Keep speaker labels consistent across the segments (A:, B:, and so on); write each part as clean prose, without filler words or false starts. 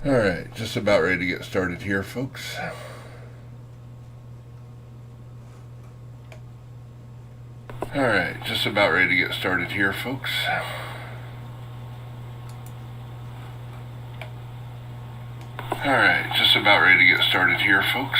A: Alright, just about ready to get started here, folks. Alright, just about ready to get started here, folks. Alright, just about ready to get started here, folks.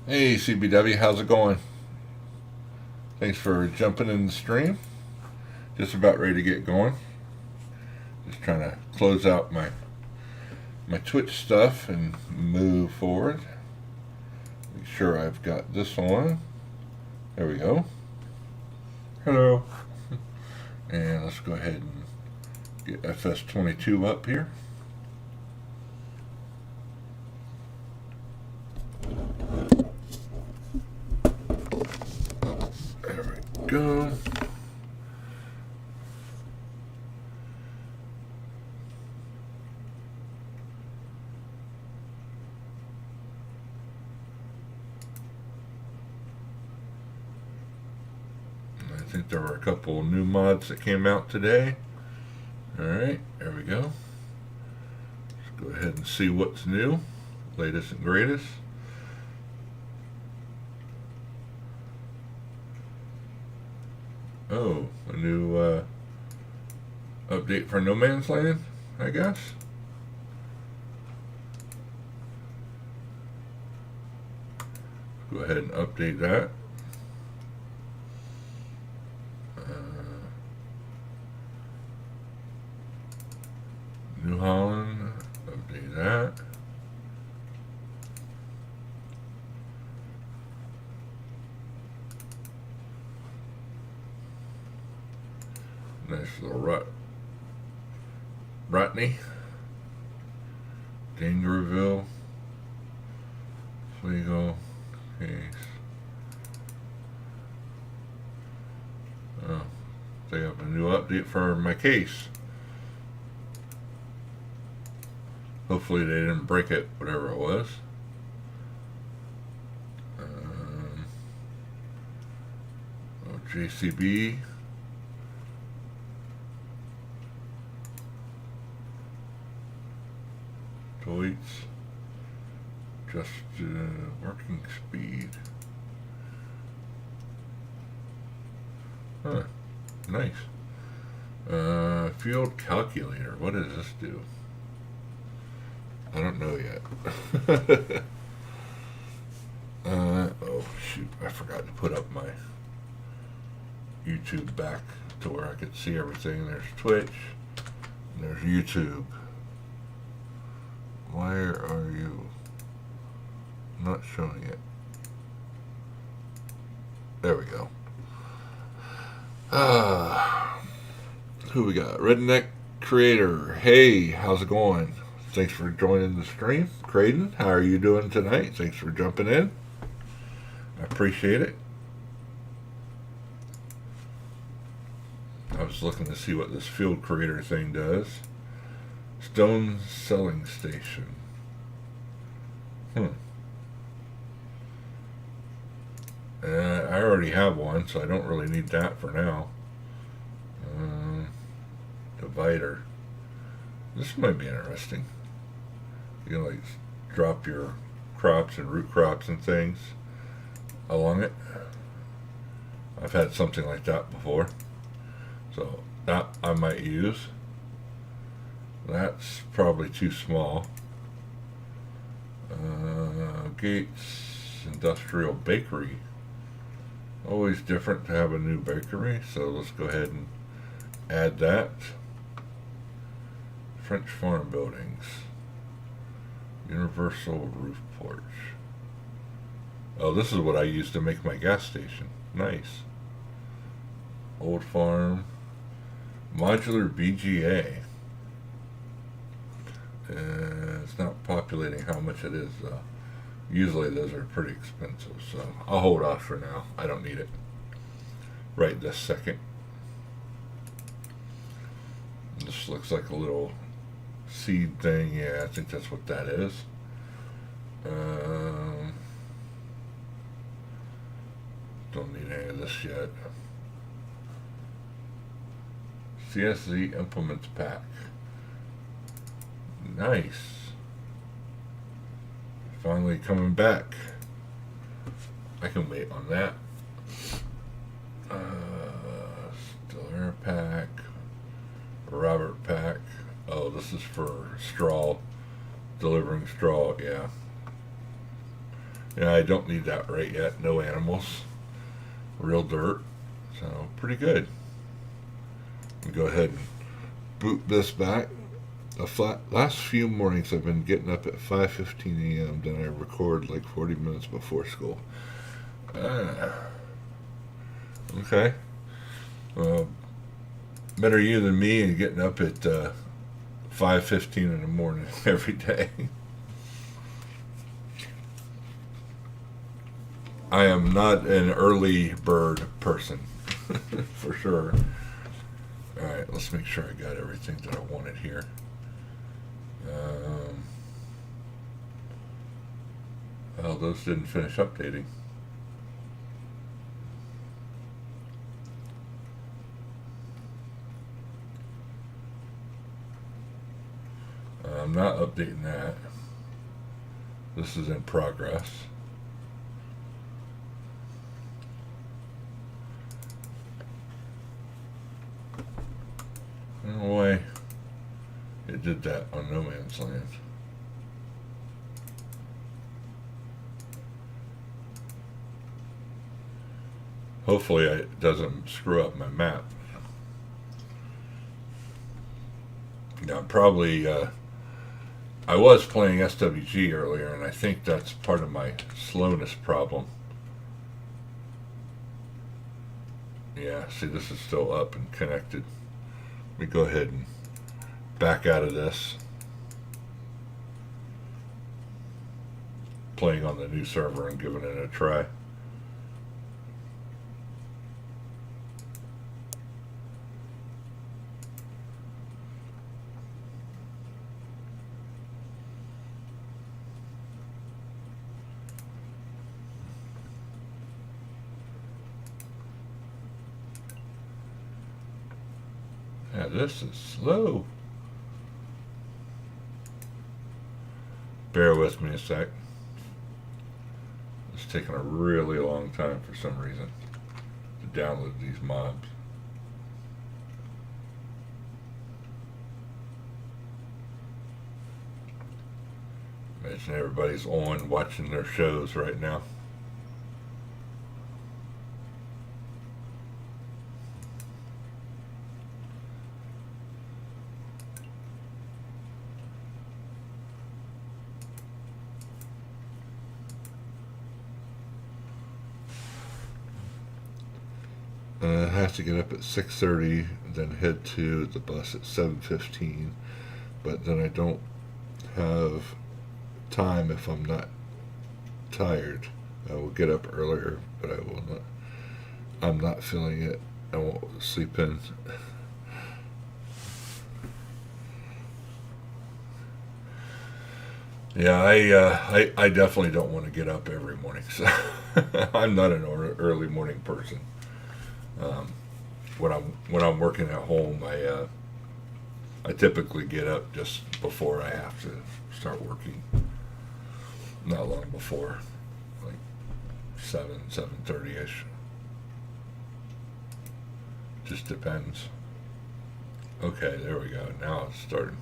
A: Hey CBW, how's it going? Thanks for jumping in the stream. Just about ready to get going. Just trying to close out my Twitch stuff and move forward. Make sure I've got this on. There we go. Hello. And let's go ahead and get FS22 up here. Go. I think there were a couple new mods that came out today. Alright, there we go. Let's go ahead and see what's new, latest and greatest. Oh, a new update for No Man's Land, I guess. Go ahead and update that. New Holland, update that. Nice little Rotney, Dangerville, Fleagle, Case. Oh, they have a new update for my case. Hopefully they didn't break it, whatever it was. JCB. Toits. Just working speed. Huh. Nice. Field calculator. What does this do? I don't know yet. Oh shoot, I forgot to put up my YouTube back to where I could see everything. There's Twitch, and there's YouTube. Where are you? Not showing it. There we go. Who we got? Redneck Creator. Hey, how's it going? Thanks for joining the stream. Creighton, how are you doing tonight? Thanks for jumping in. I appreciate it. I was looking to see what this field creator thing does. Stone selling station. I already have one, so I don't really need that for now. Divider. This might be interesting. You can like drop your crops and root crops and things. along it. I've had something like that before, so that I might use. That's probably too small. Gates Industrial Bakery. Always different to have a new bakery, so let's go ahead and add that. French Farm Buildings. Universal Roof Porch. Oh, this is what I use to make my gas station. Nice. Old Farm. Modular BGA. It's not populating how much it is though. Usually those are pretty expensive, so I'll hold off for now. I don't need it right this second. This looks like a little seed thing. Yeah, I think that's what that is. Don't need any of this yet. CSZ Implements Pack. Nice. Finally coming back. I can wait on that. Still Air Pack. Robert Pack. Oh, this is for straw. Delivering straw, yeah. Yeah, I don't need that right yet. No animals. Real dirt. So, pretty good. Go ahead and boot this back. Last few mornings I've been getting up at 5:15 a.m. Then I record like 40 minutes before school. Okay. Well, better you than me and getting up at 5:15 in the morning every day. I am not an early bird person, for sure. Alright, let's make sure I got everything that I wanted here. Well, those didn't finish updating. I'm not updating that. This is in progress. No way it did that on No Man's Land. Hopefully it doesn't screw up my map. Now probably I was playing SWG earlier and I think that's part of my slowness problem. Yeah, see, this is still up and connected. Let me go ahead and back out of this. Playing on the new server and giving it a try. Yeah, this is slow. Bear with me a sec. It's taking a really long time for some reason to download these mobs. Imagine everybody's on watching their shows right now. I have to get up at 6:30, then head to the bus at 7:15. But then I don't have time if I'm not tired. I will get up earlier, but I will not. I'm not feeling it. I won't sleep in. Yeah, I definitely don't want to get up every morning. So I'm not an early morning person. When I'm working at home, I typically get up just before I have to start working. Not long before, like 7:30ish. Just depends. Okay, there we go. Now it's starting.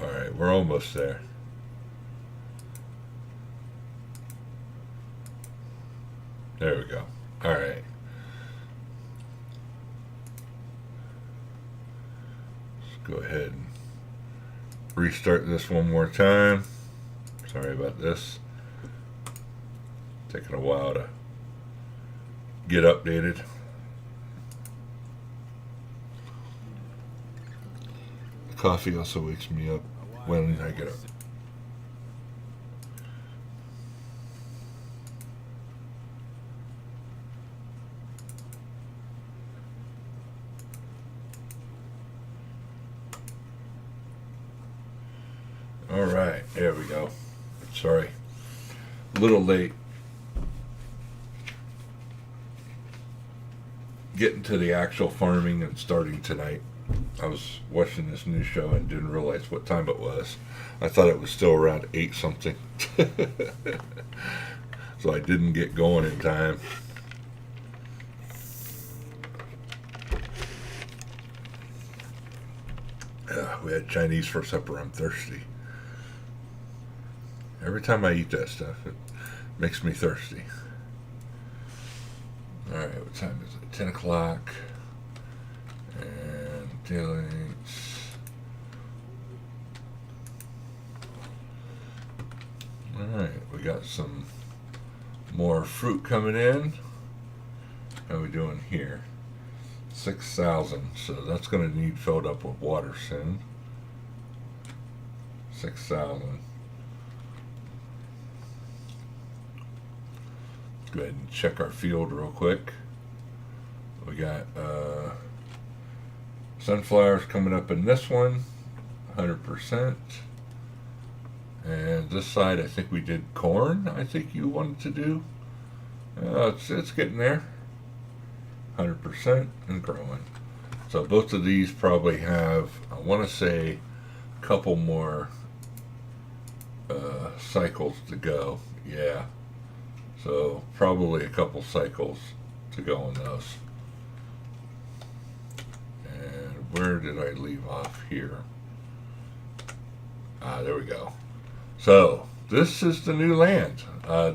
A: Alright, we're almost there. There we go. Alright. Let's go ahead and restart this one more time. Sorry about this. Taking a while to get updated. The coffee also wakes me up when I get up. All right, there we go. Sorry, a little late getting to the actual farming and starting tonight. I was watching this new show and didn't realize what time it was. I thought it was still around 8 something. So I didn't get going in time. We had Chinese for supper. I'm thirsty. Every time I eat that stuff, it makes me thirsty. Alright, what time is it? 10 o'clock. And daylights. Alright, we got some more fruit coming in. How are we doing here? 6,000, so that's going to need filled up with water soon. 6,000. Go ahead and check our field real quick. We got sunflowers coming up in this one, 100%. And this side, I think we did corn. I think you wanted to do. It's getting there, 100% and growing. So both of these probably have, I want to say, a couple more cycles to go. Yeah. So probably a couple cycles to go on those. And where did I leave off here? There we go. So this is the new land.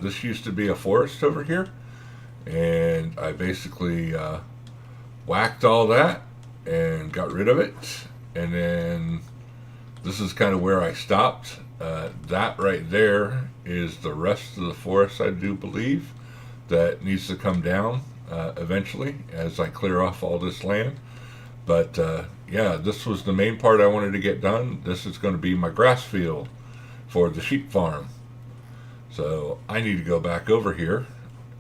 A: This used to be a forest over here, and I basically whacked all that and got rid of it. And then this is kind of where I stopped. That right there is the rest of the forest, I do believe, that needs to come down eventually as I clear off all this land. But yeah, this was the main part I wanted to get done. This is going to be my grass field for the sheep farm. So I need to go back over here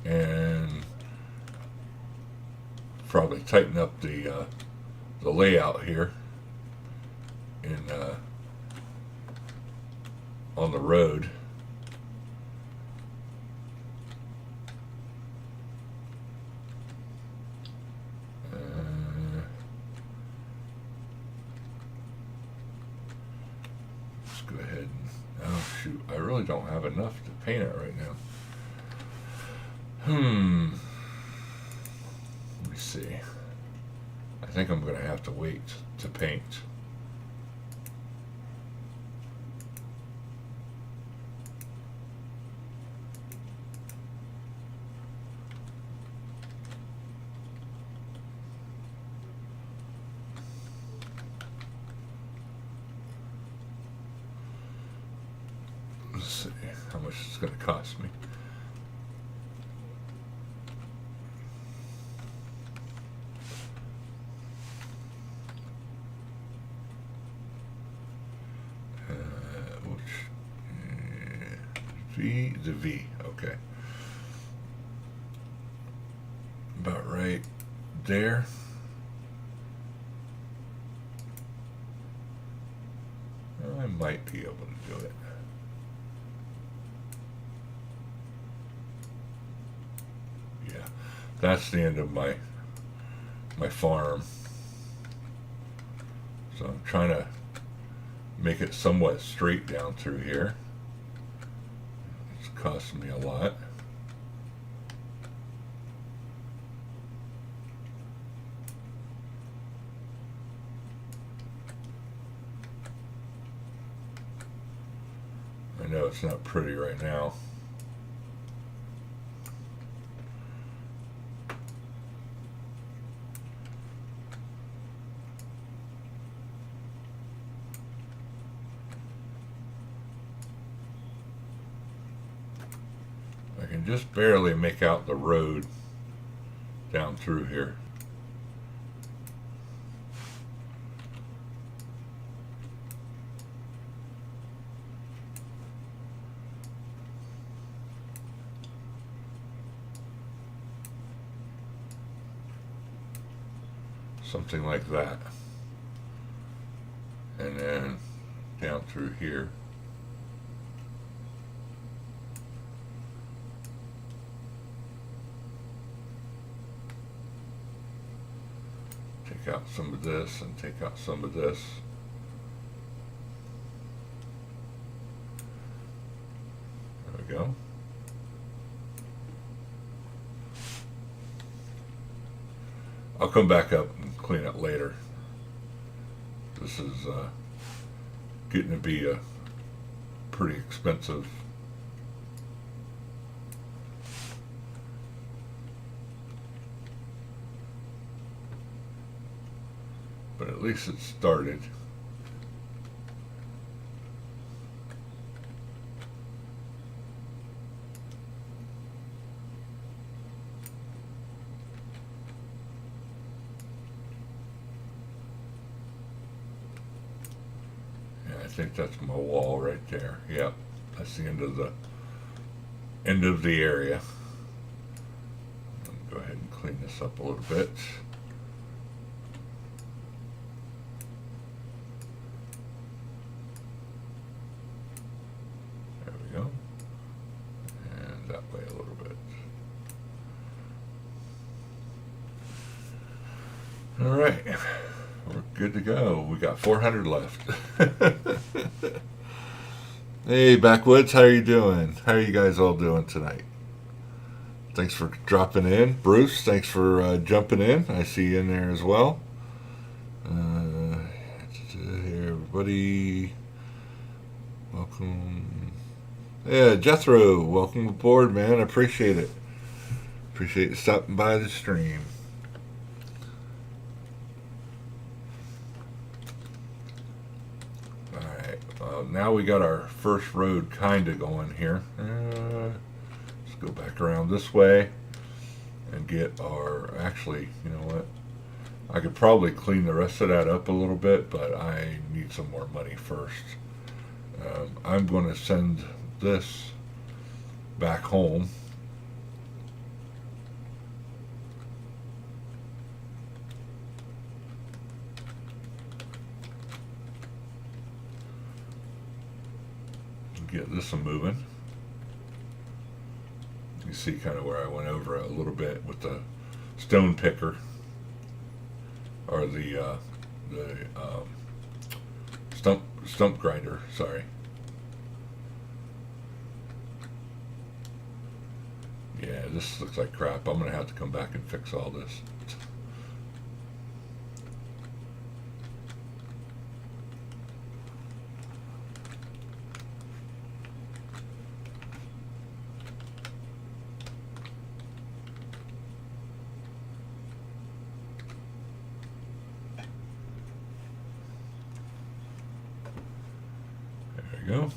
A: and probably tighten up the layout here in on the road. Let's go ahead and, oh shoot, I really don't have enough to paint it right now. Let me see. I think I'm going to have to wait to paint. Let's see how much it's going to cost me. The V, okay. About right there. I might be able to do it. that's the end of my farm. So I'm trying to make it somewhat straight down through here. It's costing me a lot. I know it's not pretty right now. I can just barely make out the road down through here. Something like that. And then down through here. Take out some of this and take out some of this. There we go. I'll come back up and clean it later. This is getting to be a pretty expensive. But at least it started. I think that's my wall right there. Yep, that's the end of the area. Let me go ahead and clean this up a little bit. There we go. And that way a little bit. All right. We're good to go. We got 400 left. Hey, Backwoods, how are you doing? How are you guys all doing tonight? Thanks for dropping in. Bruce, thanks for jumping in. I see you in there as well. Hey, everybody. Welcome. Yeah, Jethro, welcome aboard, man. I appreciate it. Appreciate you stopping by the stream. Now we got our first road kind of going here. Let's go back around this way and get our, actually, you know what? I could probably clean the rest of that up a little bit, but I need some more money first. I'm going to send this back home. Get this one moving. You see kind of where I went over a little bit with the stone picker, or the stump grinder. Sorry. Yeah, this looks like crap. I'm gonna have to come back and fix all this. Go.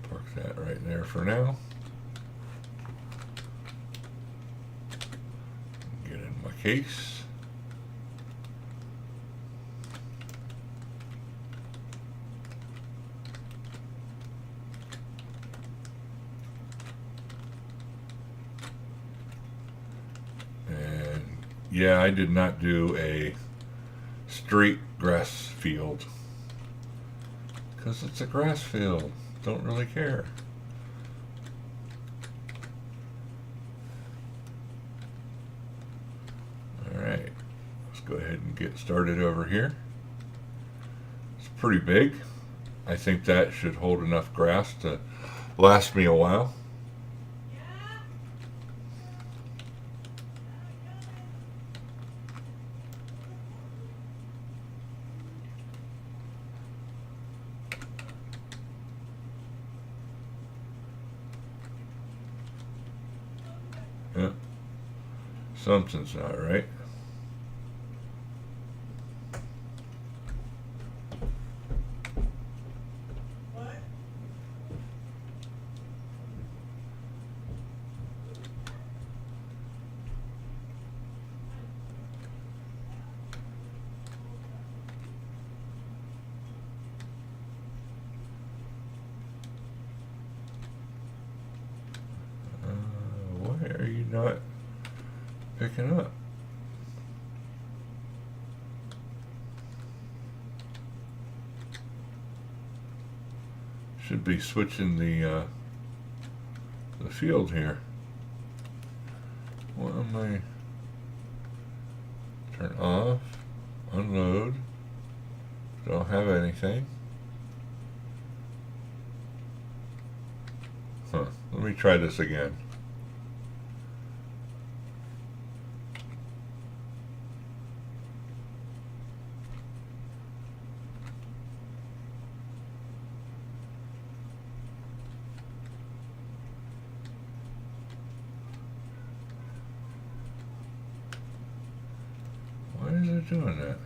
A: Park that right there for now. Get in my case. Yeah, I did not do a straight grass field Because it's a grass field. Don't really care. Alright, let's go ahead and get started over here. It's pretty big. I think that should hold enough grass to last me a while. Yeah, something's not right. Why are you not picking up? Should be switching the field here. What am I? Turn off, unload. Don't have anything. Huh. Let me try this again. Why is it doing that?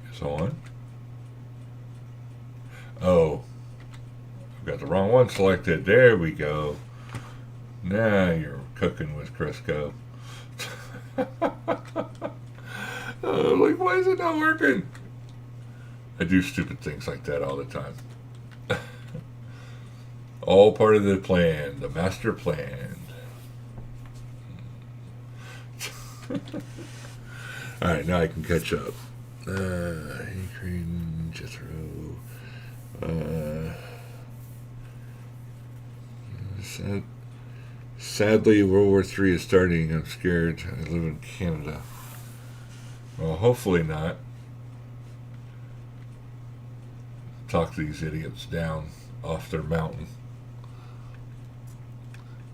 A: It's on. Oh, I've got the wrong one selected. There we go. Now you're cooking with Crisco. Like, why is it not working? I do stupid things like that all the time. All part of the plan, the master plan. Alright, now I can catch up. Ukraine, Jethro. Sadly, World War III is starting. I'm scared. I live in Canada. Well, hopefully not. Talk these idiots down off their mountain.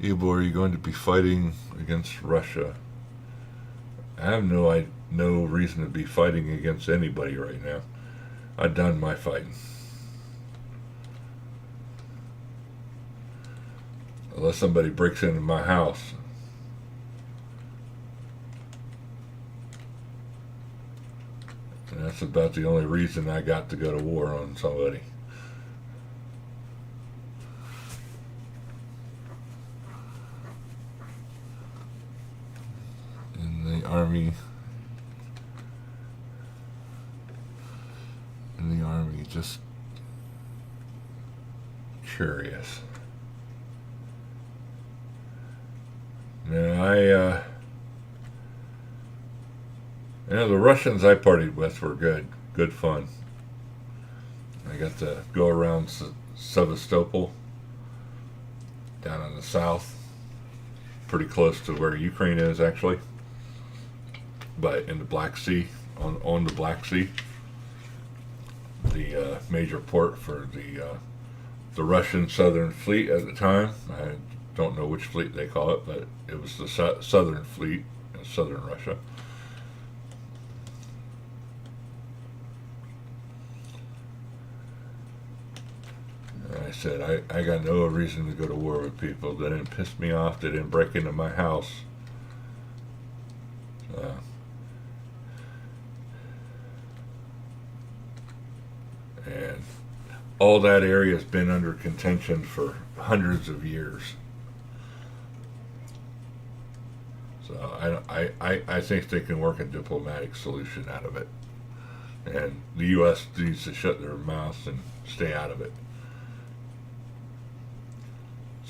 A: Ibo, are you going to be fighting against Russia? I have no reason to be fighting against anybody right now. I've done my fighting. Unless somebody breaks into my house. And that's about the only reason I got to go to war on somebody. In the army, just curious. Now the Russians I partied with were good fun. I got to go around Sevastopol, down in the south, pretty close to where Ukraine is actually, but in the Black Sea, on the Black Sea, the major port for the Russian Southern Fleet at the time. I don't know which fleet they call it, but it was the Southern Fleet in southern Russia. And I said, I got no reason to go to war with people. They didn't piss me off. They didn't break into my house. And all that area has been under contention for hundreds of years. So I think they can work a diplomatic solution out of it. And the U.S. needs to shut their mouths and stay out of it.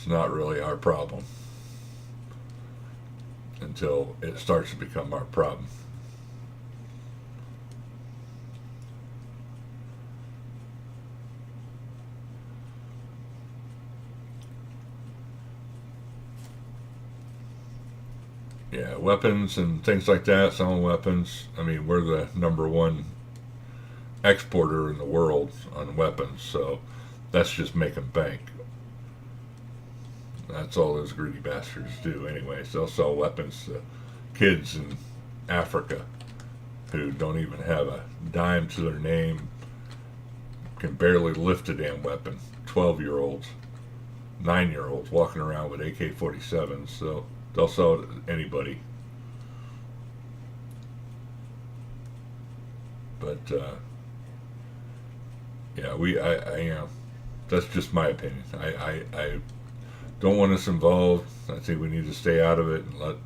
A: It's not really our problem until it starts to become our problem. Yeah, weapons and things like that, selling weapons. I mean, we're the #1 exporter in the world on weapons, so that's just making bank. That's all those greedy bastards do anyways. They'll sell weapons to kids in Africa who don't even have a dime to their name, can barely lift a damn weapon. 12-year-olds, 9-year-olds walking around with AK-47s, so they'll sell it to anybody. But yeah, that's just my opinion. I don't want us involved. I think we need to stay out of it and let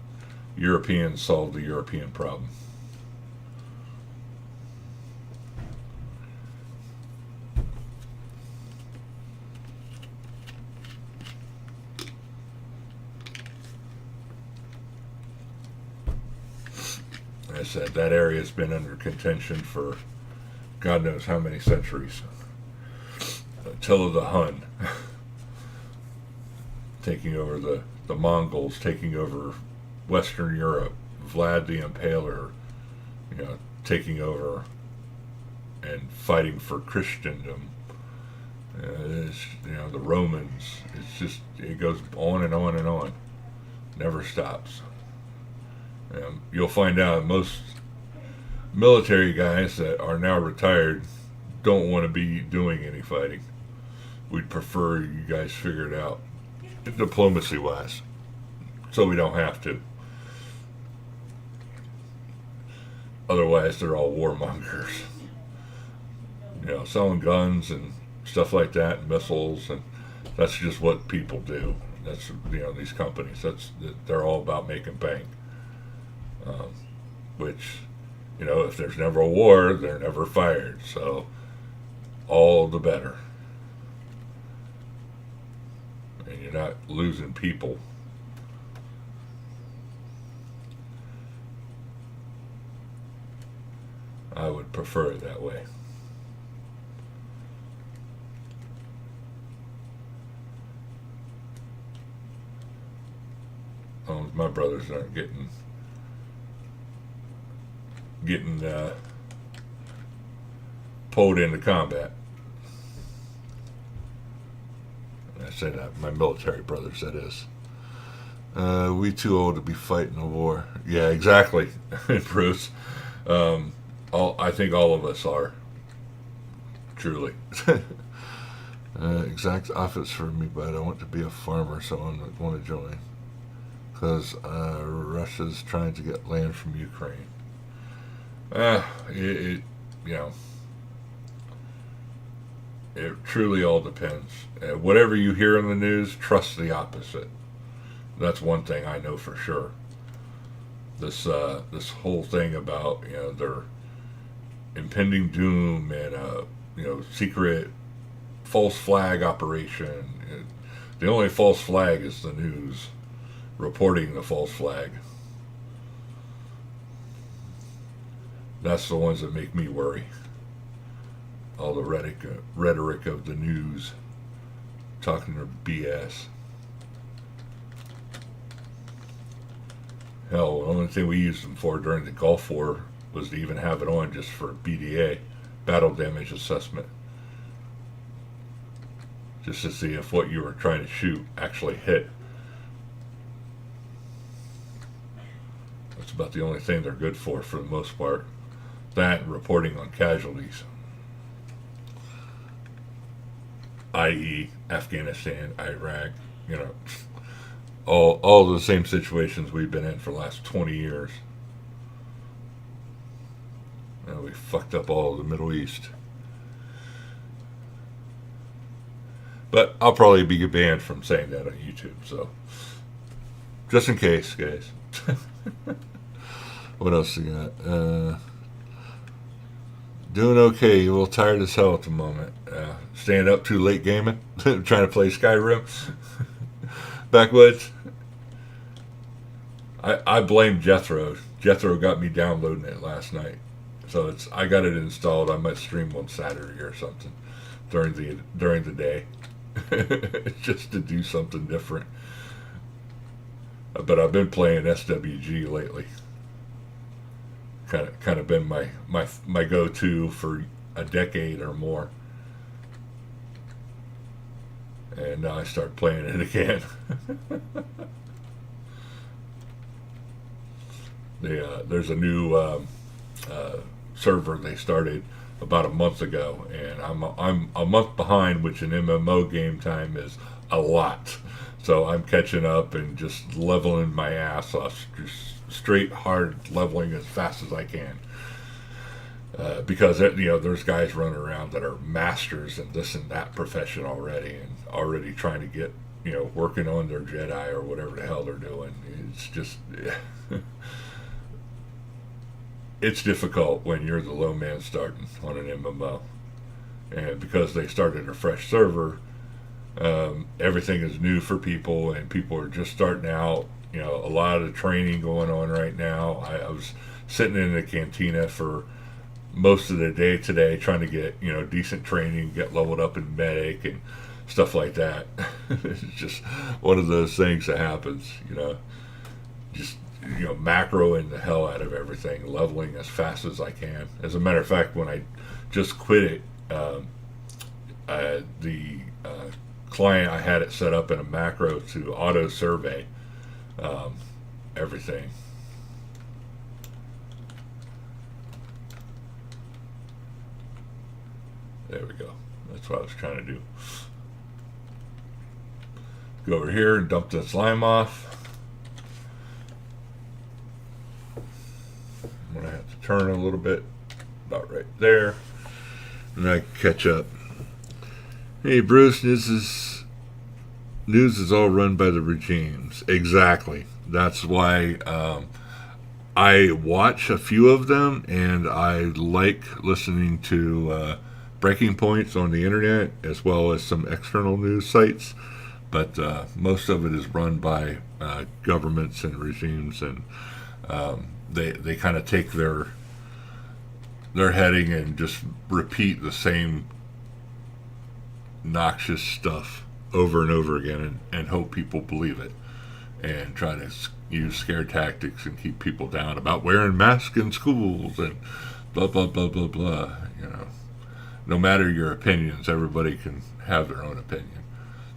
A: Europeans solve the European problem. I said that area has been under contention for God knows how many centuries. Attila the Hun taking over the Mongols, taking over Western Europe, Vlad the Impaler, taking over and fighting for Christendom. The Romans. It goes on and on and on. Never stops. You'll find out most military guys that are now retired don't want to be doing any fighting. We'd prefer you guys figure it out diplomacy wise, so we don't have to. Otherwise, they're all warmongers. Selling guns and stuff like that, and missiles, and that's just what people do. That's these companies. They're all about making bank. Which, if there's never a war, they're never fired. So, all the better. And you're not losing people. I would prefer it that way. My brothers aren't getting pulled into combat. And I say that, my military brothers, that is. We too old to be fighting a war. Yeah, exactly, Bruce. I think all of us are. Truly. Exact opposite for me, but I want to be a farmer, so I want to join. Because Russia's trying to get land from Ukraine. It truly all depends. Whatever you hear in the news, trust the opposite. That's one thing I know for sure. This whole thing about their impending doom and secret false flag operation. The only false flag is the news reporting the false flag. That's the ones that make me worry. All the rhetoric of the news talking their BS. Hell, the only thing we used them for during the Gulf War was to even have it on just for BDA, battle damage assessment. Just to see if what you were trying to shoot actually hit. That's about the only thing they're good for the most part. That and reporting on casualties. I.e. Afghanistan, Iraq, all the same situations we've been in for the last 20 years. We fucked up all of the Middle East. But I'll probably be banned from saying that on YouTube, so just in case, guys. What else you got? Doing okay. A little tired as hell at the moment. Staying up too late gaming, trying to play Skyrim. Backwoods. I blame Jethro. Jethro got me downloading it last night, so I got it installed. I might stream on Saturday or something during the day, just to do something different. But I've been playing SWG lately. Kind of been my go-to for a decade or more, and now I start playing it again. There's a new server they started about a month ago, and I'm a month behind, which in MMO game time is a lot. So I'm catching up and just leveling my ass off, just straight hard leveling as fast as I can. Because there's guys running around that are masters in this and that profession already, and already trying to get working on their Jedi or whatever the hell they're doing. It's just it's difficult when you're the low man starting on an MMO, and because they started a fresh server, everything is new for people, and people are just starting out. A lot of training going on right now. I was sitting in the cantina for most of the day today, trying to get decent training, get leveled up in medic and stuff like that. It's just one of those things that happens. Just macroing the hell out of everything, leveling as fast as I can. As a matter of fact, when I just quit it, the client, I had it set up in a macro to auto survey everything. There we go. That's what I was trying to do. Go over here and dump the slime off. I'm going to have to turn a little bit, about right there, and I can catch up. Hey Bruce, news is all run by the regimes. Exactly. That's why I watch a few of them, and I like listening to breaking points on the internet as well as some external news sites. But most of it is run by governments and regimes, and they kind of take their heading and just repeat the same noxious stuff over and over again, and hope people believe it, and try to use scare tactics and keep people down about wearing masks in schools and blah blah blah blah blah. No matter your opinions, everybody can have their own opinion.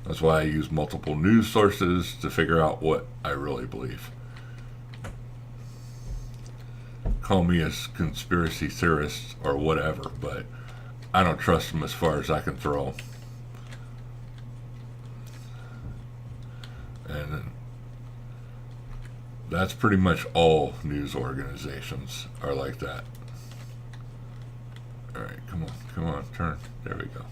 A: That's why I use multiple news sources to figure out what I really believe. Call me a conspiracy theorist or whatever, but I don't trust them as far as I can throw them. And that's pretty much all news organizations are like that. All right, come on, turn. There we go.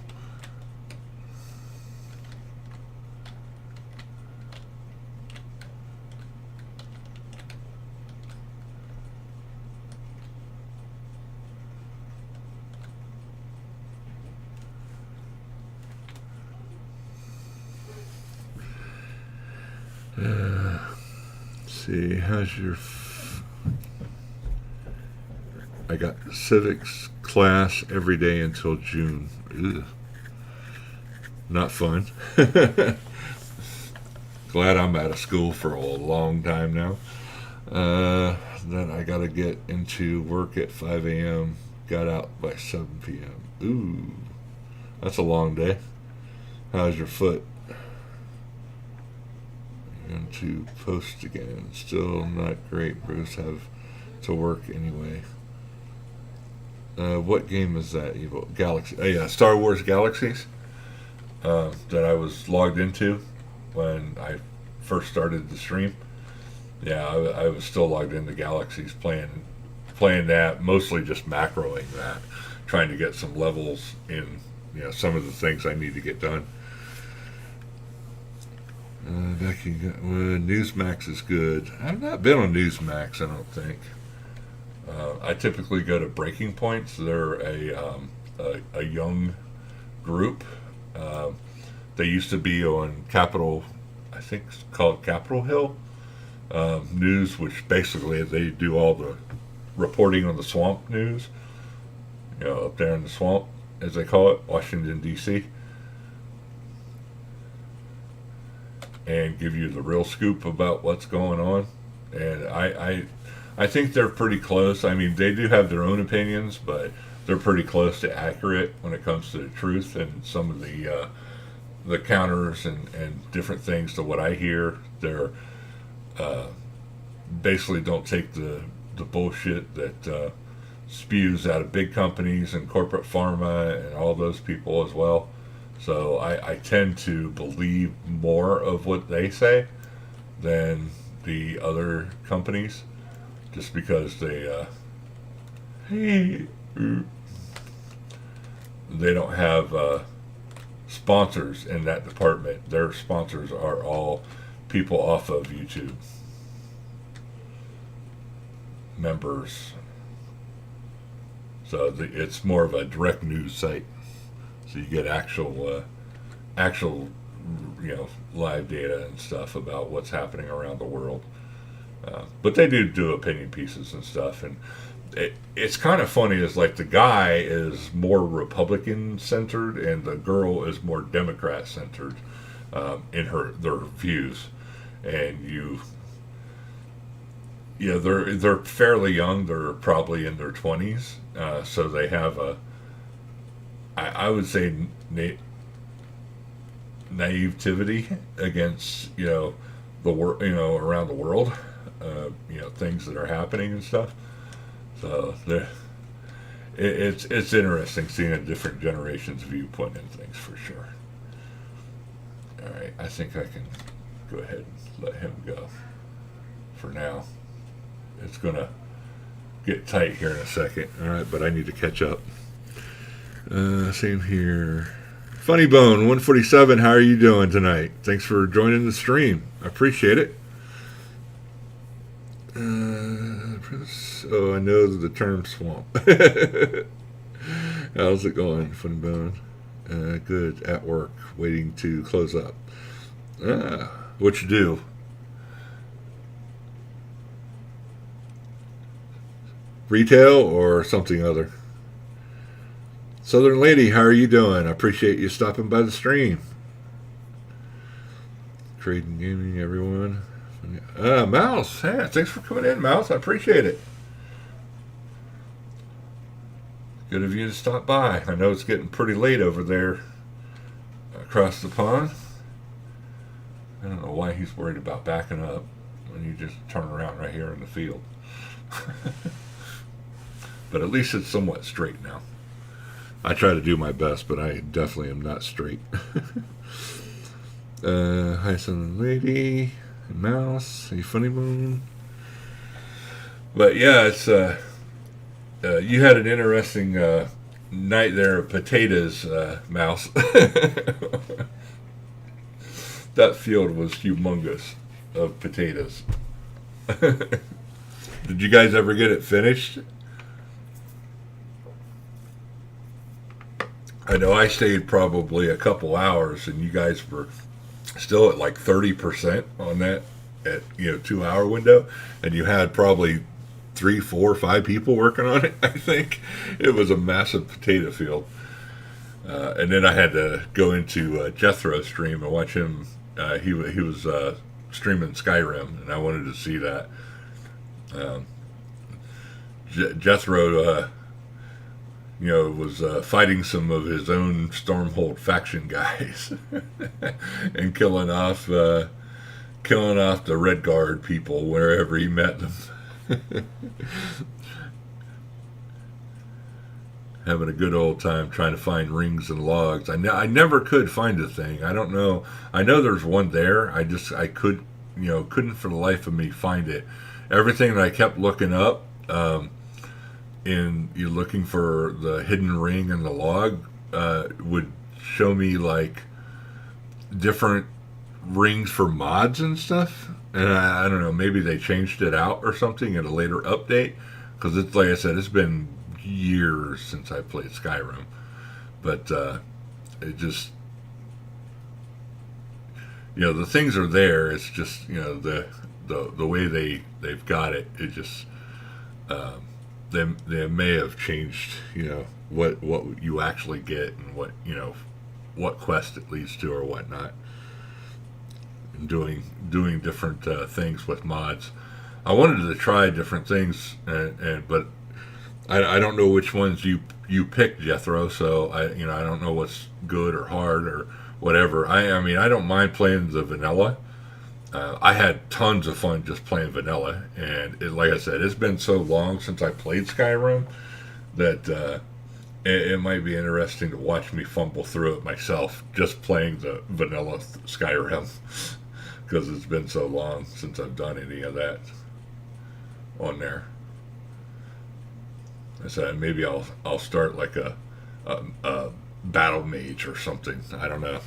A: See, how's your... I got civics class every day until June. Ugh. Not fun. Glad I'm out of school for a long time now. Then I gotta get into work at 5 a.m. Got out by 7 p.m. Ooh, that's a long day. How's your foot? To post again. Still not great, Bruce. Have to work anyway. What game is that? Evil Galaxy. Oh yeah, Star Wars Galaxies. That I was logged into when I first started the stream. Yeah, I was still logged into Galaxies, playing that, mostly just macroing that, trying to get some levels in some of the things I need to get done. Newsmax is good. I've not been on Newsmax, I don't think. I typically go to Breaking Points. They're a young group. They used to be on Capital I think it's called Capitol Hill News, which basically they do all the reporting on the swamp news, up there in the swamp, as they call it, Washington, D.C., and give you the real scoop about what's going on. And I think they're pretty close. I mean, they do have their own opinions, but they're pretty close to accurate when it comes to the truth and some of the counters and different things to what I hear. They're basically don't take the bullshit that spews out of big companies and corporate pharma and all those people as well. So I tend to believe more of what they say than the other companies, just because they don't have sponsors in that department. Their sponsors are all people off of YouTube, members. So it's more of a direct news site. So you get actual live data and stuff about what's happening around the world. But they do opinion pieces and stuff, and it's kind of funny. Is like the guy is more Republican centered, and the girl is more Democrat centered in their views. And they're fairly young. They're probably in their 20s, so they have I would say naivety against the world, around the world, things that are happening and stuff. So it's interesting seeing a different generation's viewpoint in things, for sure. All right, I think I can go ahead and let him go for now. It's gonna get tight here in a second. All right, but I need to catch up. Same here. Funny Bone 147, how are you doing tonight? Thanks for joining the stream. I appreciate it. I know the term swamp. How's it going, Funny Bone? Good. At work, waiting to close up. What you do? Retail or something other? Southern Lady, how are you doing? I appreciate you stopping by the stream. Trading Gaming, everyone. Mouse, yeah, thanks for coming in, Mouse. I appreciate it. Good of you to stop by. I know it's getting pretty late over there across the pond. I don't know why he's worried about backing up when you just turn around right here in the field. But at least it's somewhat straight now. I try to do my best, but I definitely am not straight. Hi, Southern Lady, Mouse, hey, Funny Bone. But yeah, it's you had an interesting night there of potatoes, Mouse. That field was humongous of potatoes. Did you guys ever get it finished? I know I stayed probably a couple hours, and you guys were still at like 30% on that at 2 hour window, and you had probably 3, 4, 5 people working on it. I think it was a massive potato field. And then I had to go into Jethro's stream and watch him. He was streaming Skyrim, and I wanted to see that. Jethro was fighting some of his own Stormhold faction guys and killing off the Red Guard people wherever he met them. Having a good old time trying to find rings and logs. I never could find a thing. I don't know. I know there's one there. I couldn't for the life of me find it. Everything that I kept looking up, you're looking for the hidden ring and the log, would show me like different rings for mods and stuff. And I don't know, maybe they changed it out or something at a later update, because it's like I said, it's been years since I played Skyrim. But it just, the things are there. It's just the way they've got it. It just um, they may have changed what you actually get and what quest it leads to or whatnot. And doing different things with mods. I wanted to try different things, but I don't know which ones you picked, Jethro. So I don't know what's good or hard or whatever. I mean I don't mind playing the vanilla. I had tons of fun just playing vanilla, and like I said, it's been so long since I played Skyrim that it might be interesting to watch me fumble through it myself, just playing the vanilla Skyrim, because it's been so long since I've done any of that on there. I said maybe I'll start like a battle mage or something. I don't know.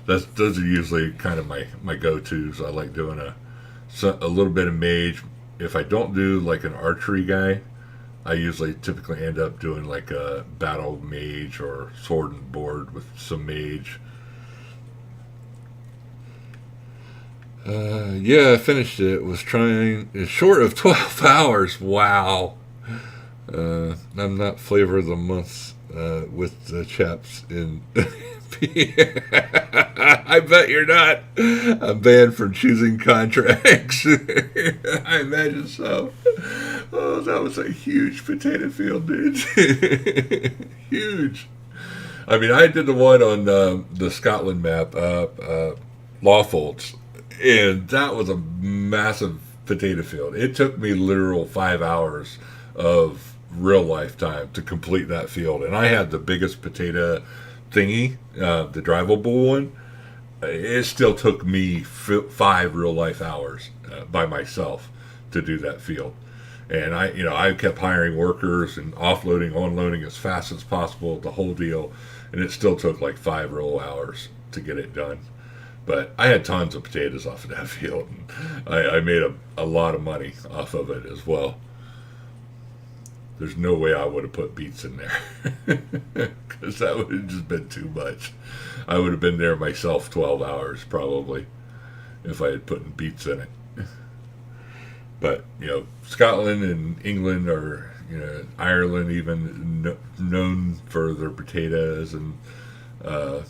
A: Those are usually kind of my go-tos. I like doing a little bit of mage. If I don't do like an archery guy, I usually typically end up doing like a battle mage or sword and board with some mage. Yeah, I finished it. Was trying. It's short of 12 hours. Wow. I'm not flavor of the month with the chaps in. I bet you're not. I'm banned from choosing contracts. I imagine so. Oh, that was a huge potato field, dude. Huge. I mean, I did the one on the Scotland map, Lawfolds, and that was a massive potato field. It took me literal 5 hours of real life time to complete that field, and I had the biggest potato thingy, the drivable one. It still took me 5 real life hours by myself to do that field. And I kept hiring workers and offloading, onloading as fast as possible, the whole deal, and it still took like 5 real hours to get it done. But I had tons of potatoes off of that field, and I made a lot of money off of it as well. There's no way I would have put beets in there, because that would have just been too much. I would have been there myself 12 hours probably if I had put beets in it. But Scotland and England are, Ireland even known for their potatoes and uh,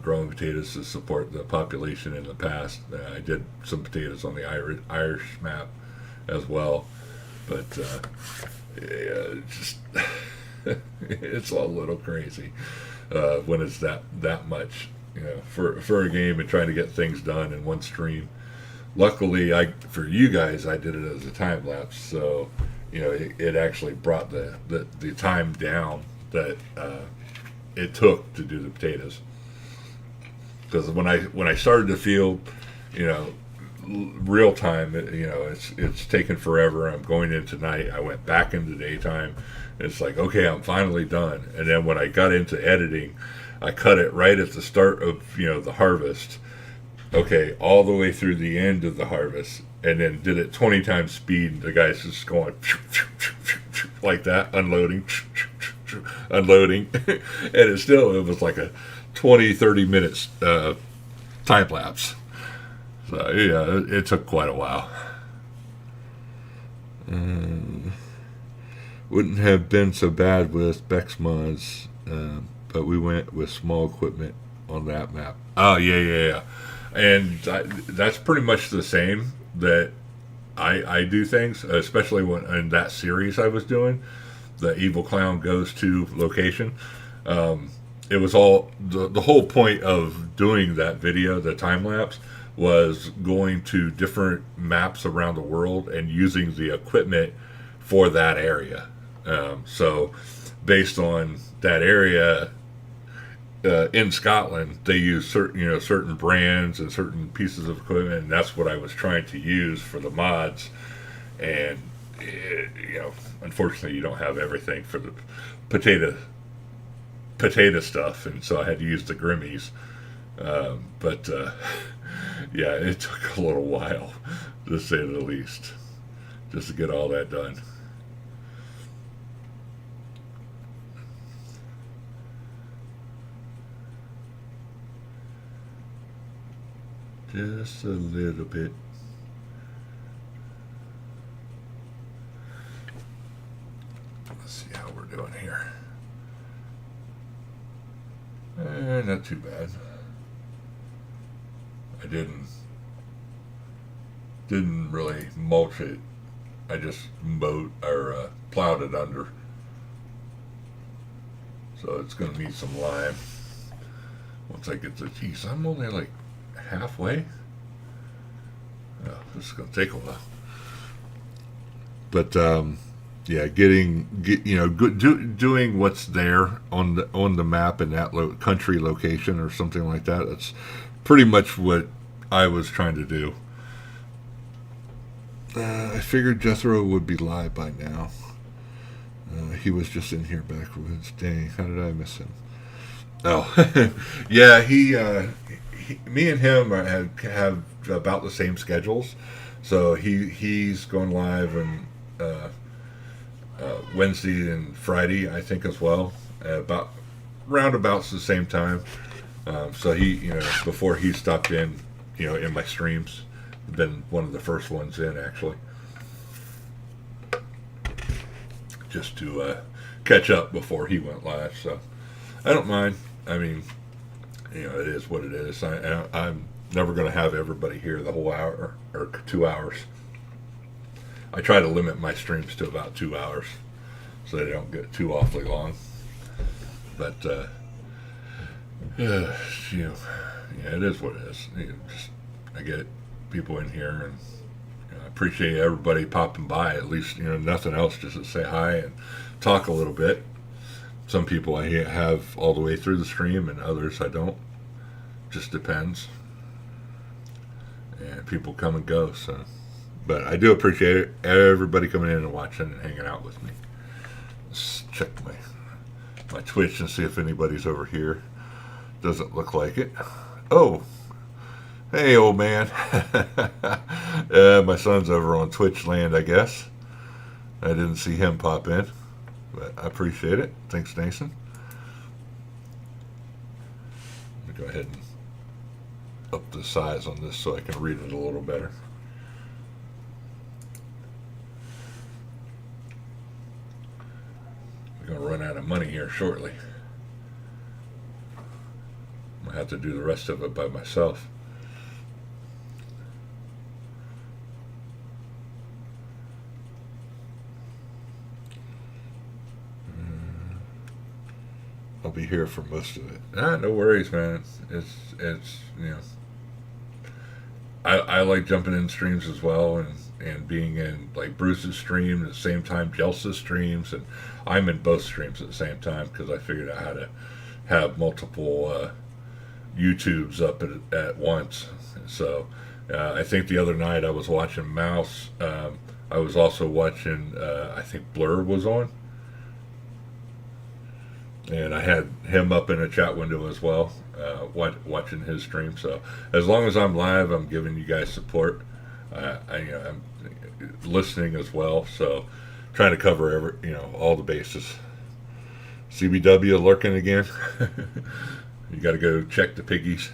A: growing potatoes to support the population in the past. I did some potatoes on the Irish map as well, but yeah, just it's a little crazy when it's that much, for a game and trying to get things done in one stream. Luckily, for you guys, I did it as a time lapse, so it actually brought the time down that it took to do the potatoes. Because when I started the field, you know, real time, it's taken forever. I'm going in tonight. I went back into daytime. It's like, okay, I'm finally done. And then when I got into editing, I cut it right at the start of the harvest. Okay, all the way through the end of the harvest, and then did it 20 times speed. And the guy's just going like that, unloading, unloading, and it was like a 20-30 minutes time lapse. So yeah, it took quite a while. Wouldn't have been so bad with Bex mods, but we went with small equipment on that map. Oh yeah. And that's pretty much the same that I do things, especially when in that series I was doing, the Evil Clown Goes to location. It was all the whole point of doing that video, the time lapse, was going to different maps around the world and using the equipment for that area. So based on that area, in Scotland, they use certain brands and certain pieces of equipment, and that's what I was trying to use for the mods. And unfortunately, you don't have everything for the potato stuff, and so I had to use the Grimmies. But yeah, it took a little while, to say the least, just to get all that done. Just a little bit. Let's see how we're doing here. Not too bad. I didn't really mulch it. I just mowed or plowed it under. So it's going to need some lime once I get the geez. I'm only like halfway. Oh, this is going to take a while. But yeah, doing what's there on the map in that country location or something like that. That's pretty much what I was trying to do. I figured Jethro would be live by now. He was just in here backwards. Dang, how did I miss him? Oh, yeah, me and him have about the same schedules. So he's going live on Wednesday and Friday, I think, as well, about roundabouts the same time. So he, before he stopped in, in my streams, been one of the first ones in actually, just to catch up before he went live. So I don't mind. I mean, it is what it is. I'm never going to have everybody here the whole hour or 2 hours. I try to limit my streams to about 2 hours so they don't get too awfully long. But yeah, it is what it is. I get people in here, and I appreciate everybody popping by. At least nothing else, just to say hi and talk a little bit. Some people I have all the way through the stream, and others I don't. Just depends. And people come and go. So, but I do appreciate it. Everybody coming in and watching and hanging out with me. Let's check my Twitch and see if anybody's over here. Doesn't look like it. Oh. Hey, old man. My son's over on Twitch land, I guess. I didn't see him pop in, but I appreciate it. Thanks, Nathan. Let me go ahead and up the size on this so I can read it a little better. We're going to run out of money here shortly. I'm going to have to do the rest of it by myself. I'll be here for most of it. No worries, man. It's I like jumping in streams as well, and being in like Bruce's stream at the same time, Jelsa's streams, and I'm in both streams at the same time because I figured out how to have multiple YouTubes up at once. So I think the other night I was watching Mouse. I was also watching, I think Blur was on. And I had him up in a chat window as well, watching his stream. So as long as I'm live, I'm giving you guys support. I'm listening as well. So trying to cover all the bases. CBW lurking again. You got to go check the piggies.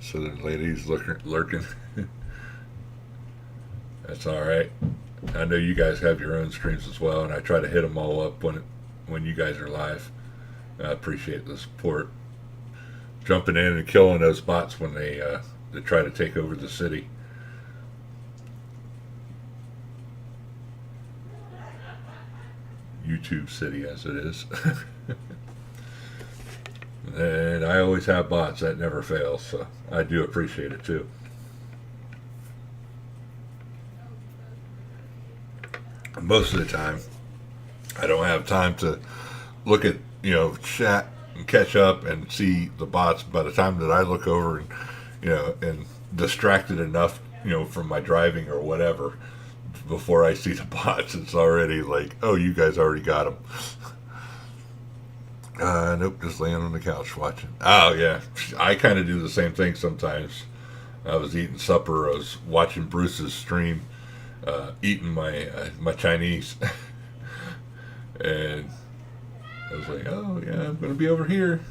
A: Southern ladies lurking. That's all right. I know you guys have your own streams as well, and I try to hit them all up when you guys are live. I appreciate the support. Jumping in and killing those bots when they try to take over the city. YouTube City, as it is. And I always have bots. That never fails, so I do appreciate it too. Most of the time, I don't have time to look at, chat and catch up and see the bots. By the time that I look over and distracted enough, from my driving or whatever, before I see the bots, it's already like, oh, you guys already got them. Nope, just laying on the couch watching. Oh, yeah. I kind of do the same thing sometimes. I was eating supper. I was watching Bruce's stream. Eating my Chinese, and I was like, oh yeah, I'm gonna be over here.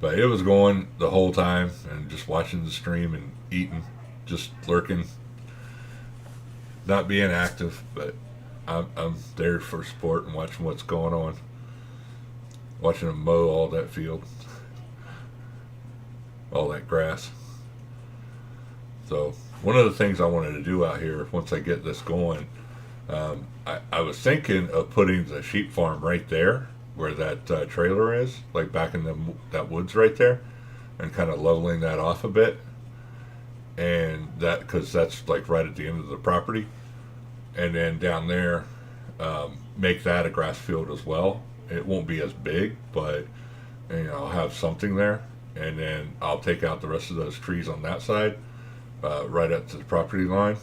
A: But it was going the whole time and just watching the stream and eating, just lurking, not being active, but I'm there for sport and watching what's going on. Watching them mow all that field, all that grass. So one of the things I wanted to do out here once I get this going, I was thinking of putting the sheep farm right there where that trailer is, like back in that woods right there, and kind of leveling that off a bit, and that because that's like right at the end of the property, and then down there, make that a grass field as well. It won't be as big, but I'll have something there, and then I'll take out the rest of those trees on that side, right up to the property line,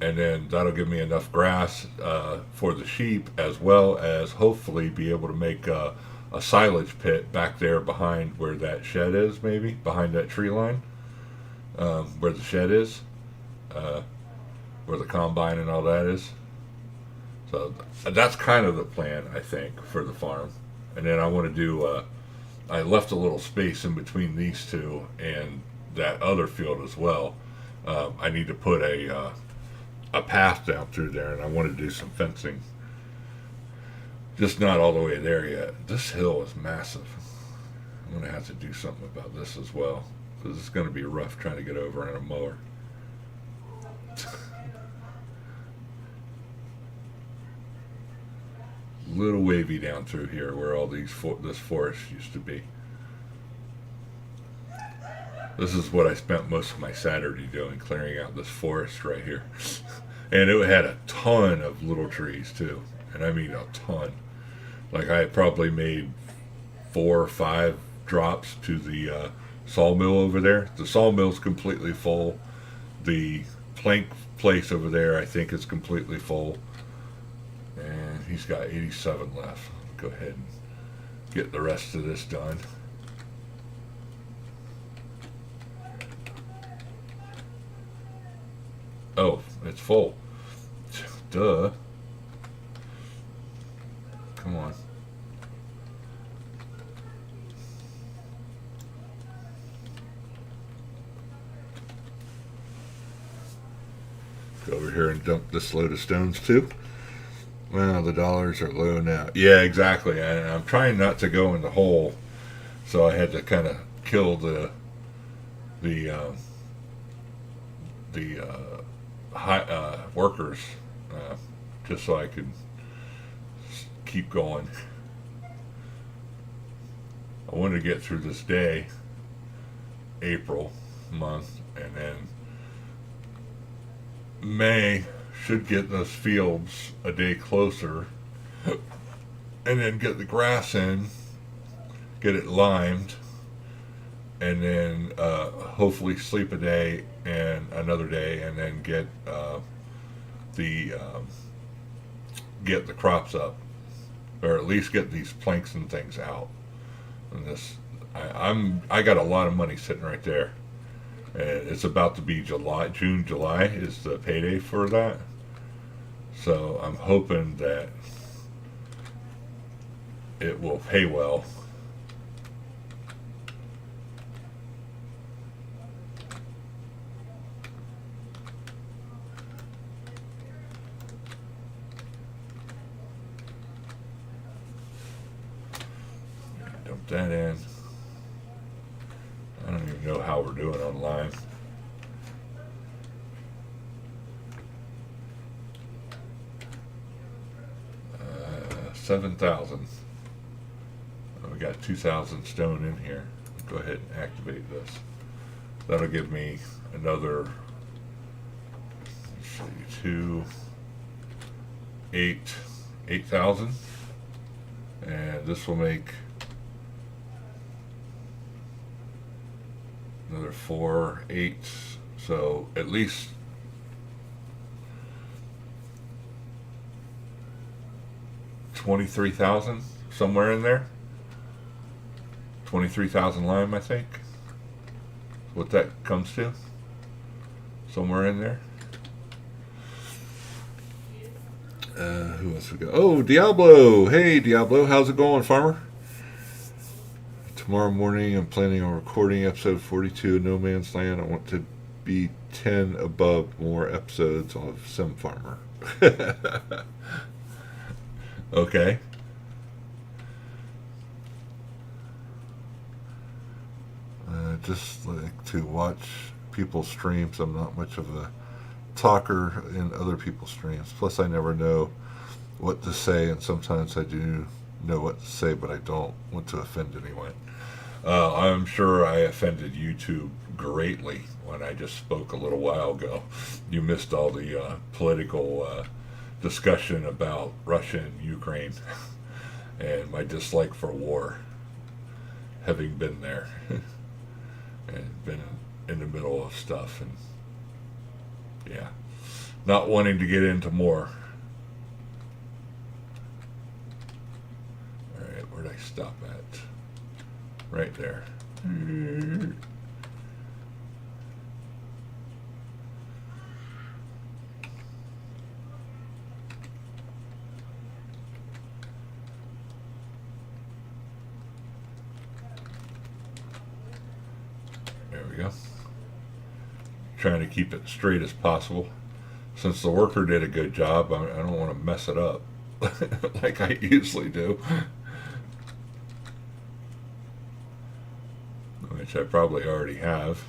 A: and then that'll give me enough grass for the sheep, as well as hopefully be able to make a silage pit back there behind where that shed is, maybe behind that tree line, where the shed is, where the combine and all that is. So that's kind of the plan, I think, for the farm. And then I want to do, I left a little space in between these two and that other field as well. I need to put a path down through there, and I want to do some fencing. Just not all the way there yet. This hill is massive. I'm going to have to do something about this as well, because it's going to be rough trying to get over in a mower. Little wavy down through here where all this forest used to be. This is what I spent most of my Saturday doing, clearing out this forest right here. And it had a ton of little trees too, and I mean a ton. Like I probably made 4 or 5 drops to the sawmill over there. The sawmill's completely full. The plank place over there I think is completely full. And he's got 87 left. Go ahead and get the rest of this done. Oh, it's full. Duh. Come on. Go over here and dump this load of stones too. Well, the dollars are low now. Yeah, exactly. I'm trying not to go in the hole, so I had to kind of kill the workers, just so I could keep going. I wanted to get through this day, April month, and then May should get those fields a day closer, and then get the grass in, get it limed, and then hopefully sleep a day and another day, and then get the crops up, or at least get these planks and things out. And this, I got a lot of money sitting right there. And it's about to be June, July is the payday for that. So I'm hoping that it will pay well. Dump that in. I don't even know how we're doing online. Uh, 7,000. We got 2,000 stone in here. Go ahead and activate this. That'll give me another, let's see, 8,000. And this will make another 4, 8, so at least 23,000, somewhere in there. 23,000 lime, I think. What that comes to, somewhere in there. Who else we got? Oh, Diablo. Hey, Diablo. How's it going, farmer? Tomorrow morning, I'm planning on recording episode 42 of No Man's Land. I want to be 10 above more episodes of Sim Farmer. Okay. Just like to watch people's streams. I'm not much of a talker in other people's streams. Plus, I never know what to say, and sometimes I do know what to say, but I don't want to offend anyone. I'm sure I offended YouTube greatly when I just spoke a little while ago. You missed all the political discussion about Russia and Ukraine and my dislike for war, having been there and been in the middle of stuff, and yeah, not wanting to get into more. All right, where'd I stop at? Right there. There we go. Trying to keep it straight as possible. Since the worker did a good job, I don't want to mess it up like I usually do. Which I probably already have.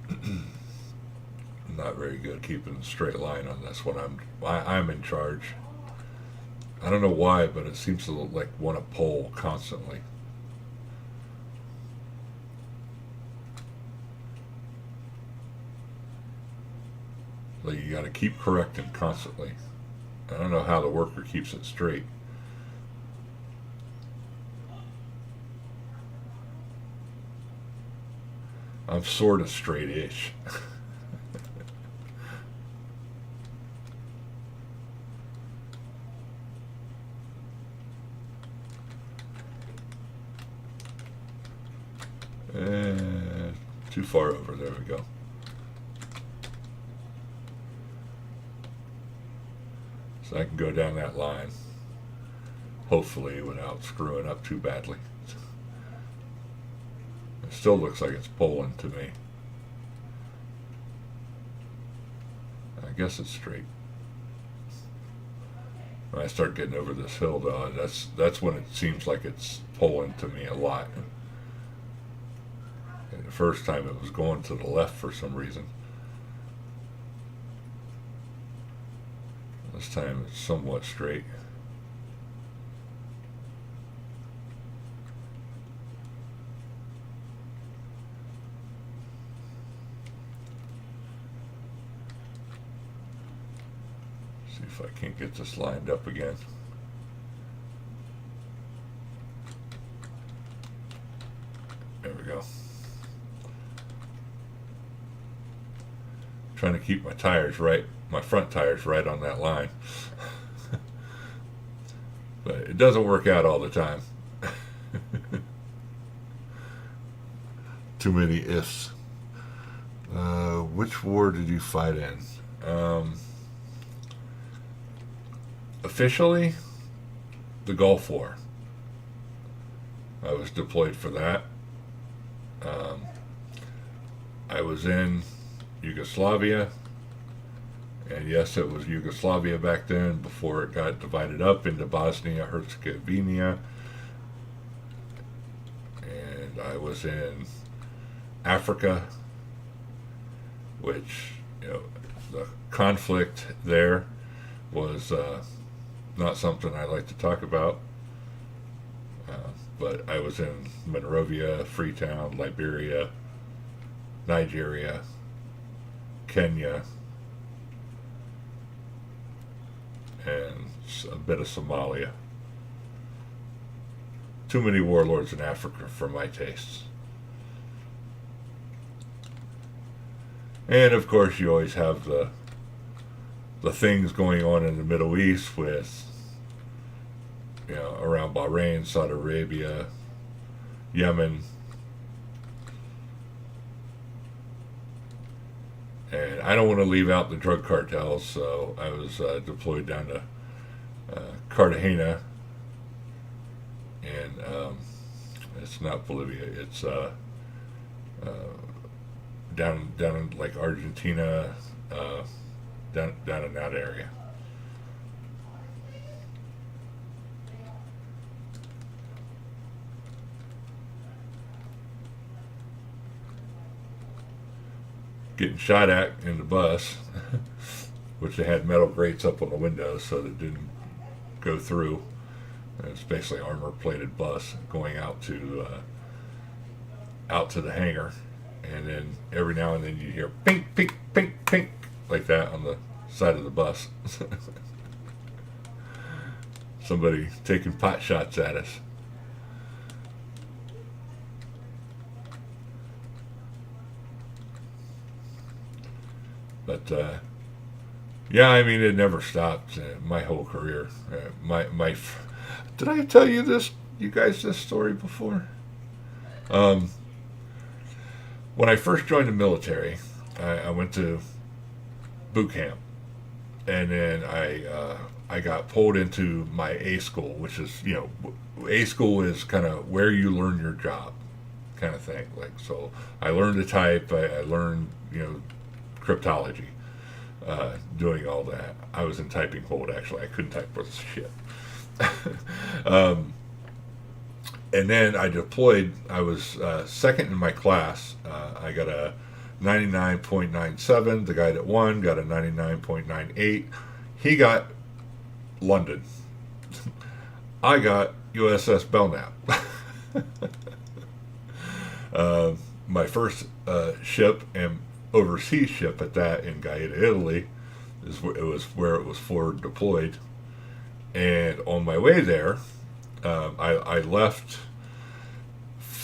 A: I'm not very good keeping a straight line on this when I'm in charge. I don't know why, but it seems to like want to pull constantly. Like you got to keep correcting constantly. I don't know how the worker keeps it straight. I'm sort of straight-ish. Too far over. There we go. So I can go down that line, hopefully without screwing up too badly. It still looks like it's pulling to me. I guess it's straight. When I start getting over this hill, though, that's when it seems like it's pulling to me a lot. And the first time it was going to the left for some reason. This time it's somewhat straight. See if I can't get this lined up again. There we go. Trying to keep my tires right, my front tires right on that line. But it doesn't work out all the time. Too many ifs. Which war did you fight in? Officially, the Gulf War. I was deployed for that. I was in Yugoslavia, and yes, it was Yugoslavia back then before it got divided up into Bosnia Herzegovina. And I was in Africa, which, you know, the conflict there was not something I like to talk about. But I was in Monrovia, Freetown, Liberia, Nigeria, Kenya, and a bit of Somalia. Too many warlords in Africa for my tastes. And of course you always have the things going on in the Middle East with, you know, around Bahrain, Saudi Arabia, Yemen, And I don't want to leave out the drug cartels, so I was deployed down to Cartagena, and it's not Bolivia. It's down in like Argentina, down in that area. Getting shot at in the bus, which they had metal grates up on the windows so that it didn't go through. It's basically armor plated bus going out to the hangar, and then every now and then you hear pink, pink, pink, pink like that on the side of the bus. Somebody taking pot shots at us. But yeah, I mean, it never stopped. My whole career. Did I tell you guys, this story before? When I first joined the military, I went to boot camp, and then I got pulled into my A school, which is, A school is kind of where you learn your job, kind of thing. Like, so I learned to type. I learned, cryptology, doing all that. I was in typing hold, actually. I couldn't type worth shit. And then I deployed. I was second in my class. I got a 99.97. The guy that won got a 99.98. He got London. I got USS Belknap. My first ship, and overseas ship at that, in Gaeta, Italy, it was where it was forward deployed. And on my way there, I left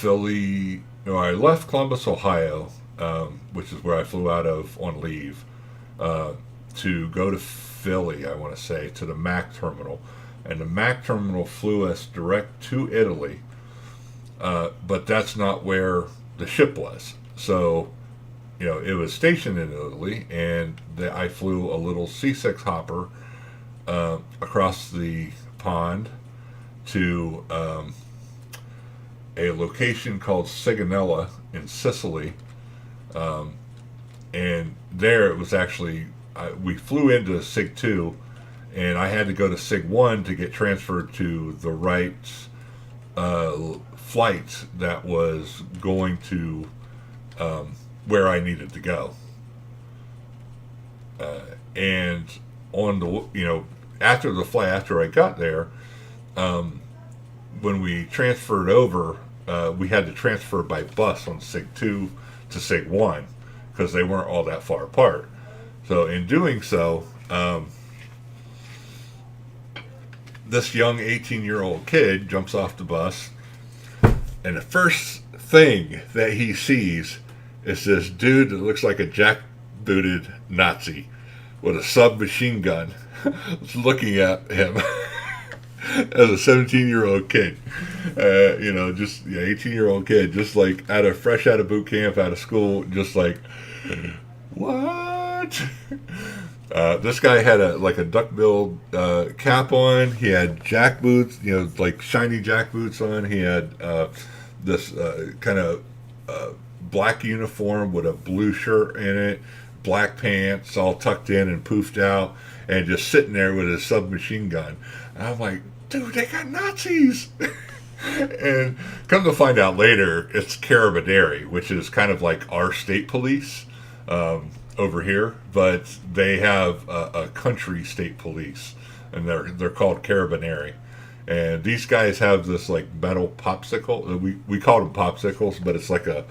A: I left Columbus, Ohio, which is where I flew out of on leave, to go to Philly, I want to say, to the MAC terminal. And the MAC terminal flew us direct to Italy, but that's not where the ship was. So, it was stationed in Italy, and I flew a little C6 hopper across the pond to a location called Sigonella in Sicily, and there it was actually, we flew into SIG 2, and I had to go to SIG 1 to get transferred to the right flight that was going to where I needed to go. And on the, after the flight, after I got there, when we transferred over, we had to transfer by bus on SIG 2 to SIG 1 because they weren't all that far apart. So in doing so, this young 18-year-old kid jumps off the bus, and the first thing that he sees is this dude that looks like a jackbooted Nazi with a submachine gun looking at him as a 17-year-old kid. 18-year-old kid, just like fresh out of boot camp, out of school, just like, what? This guy had a duck-billed cap on. He had jack boots, like shiny jack boots on. He had this kind of black uniform with a blue shirt in it, black pants, all tucked in and poofed out, and just sitting there with his submachine gun. And I'm like, dude, they got Nazis! And come to find out later, it's Carabinieri, which is kind of like our state police over here, but they have a country state police, and they're called Carabinieri. And these guys have this like metal popsicle. We call them popsicles, but it's like a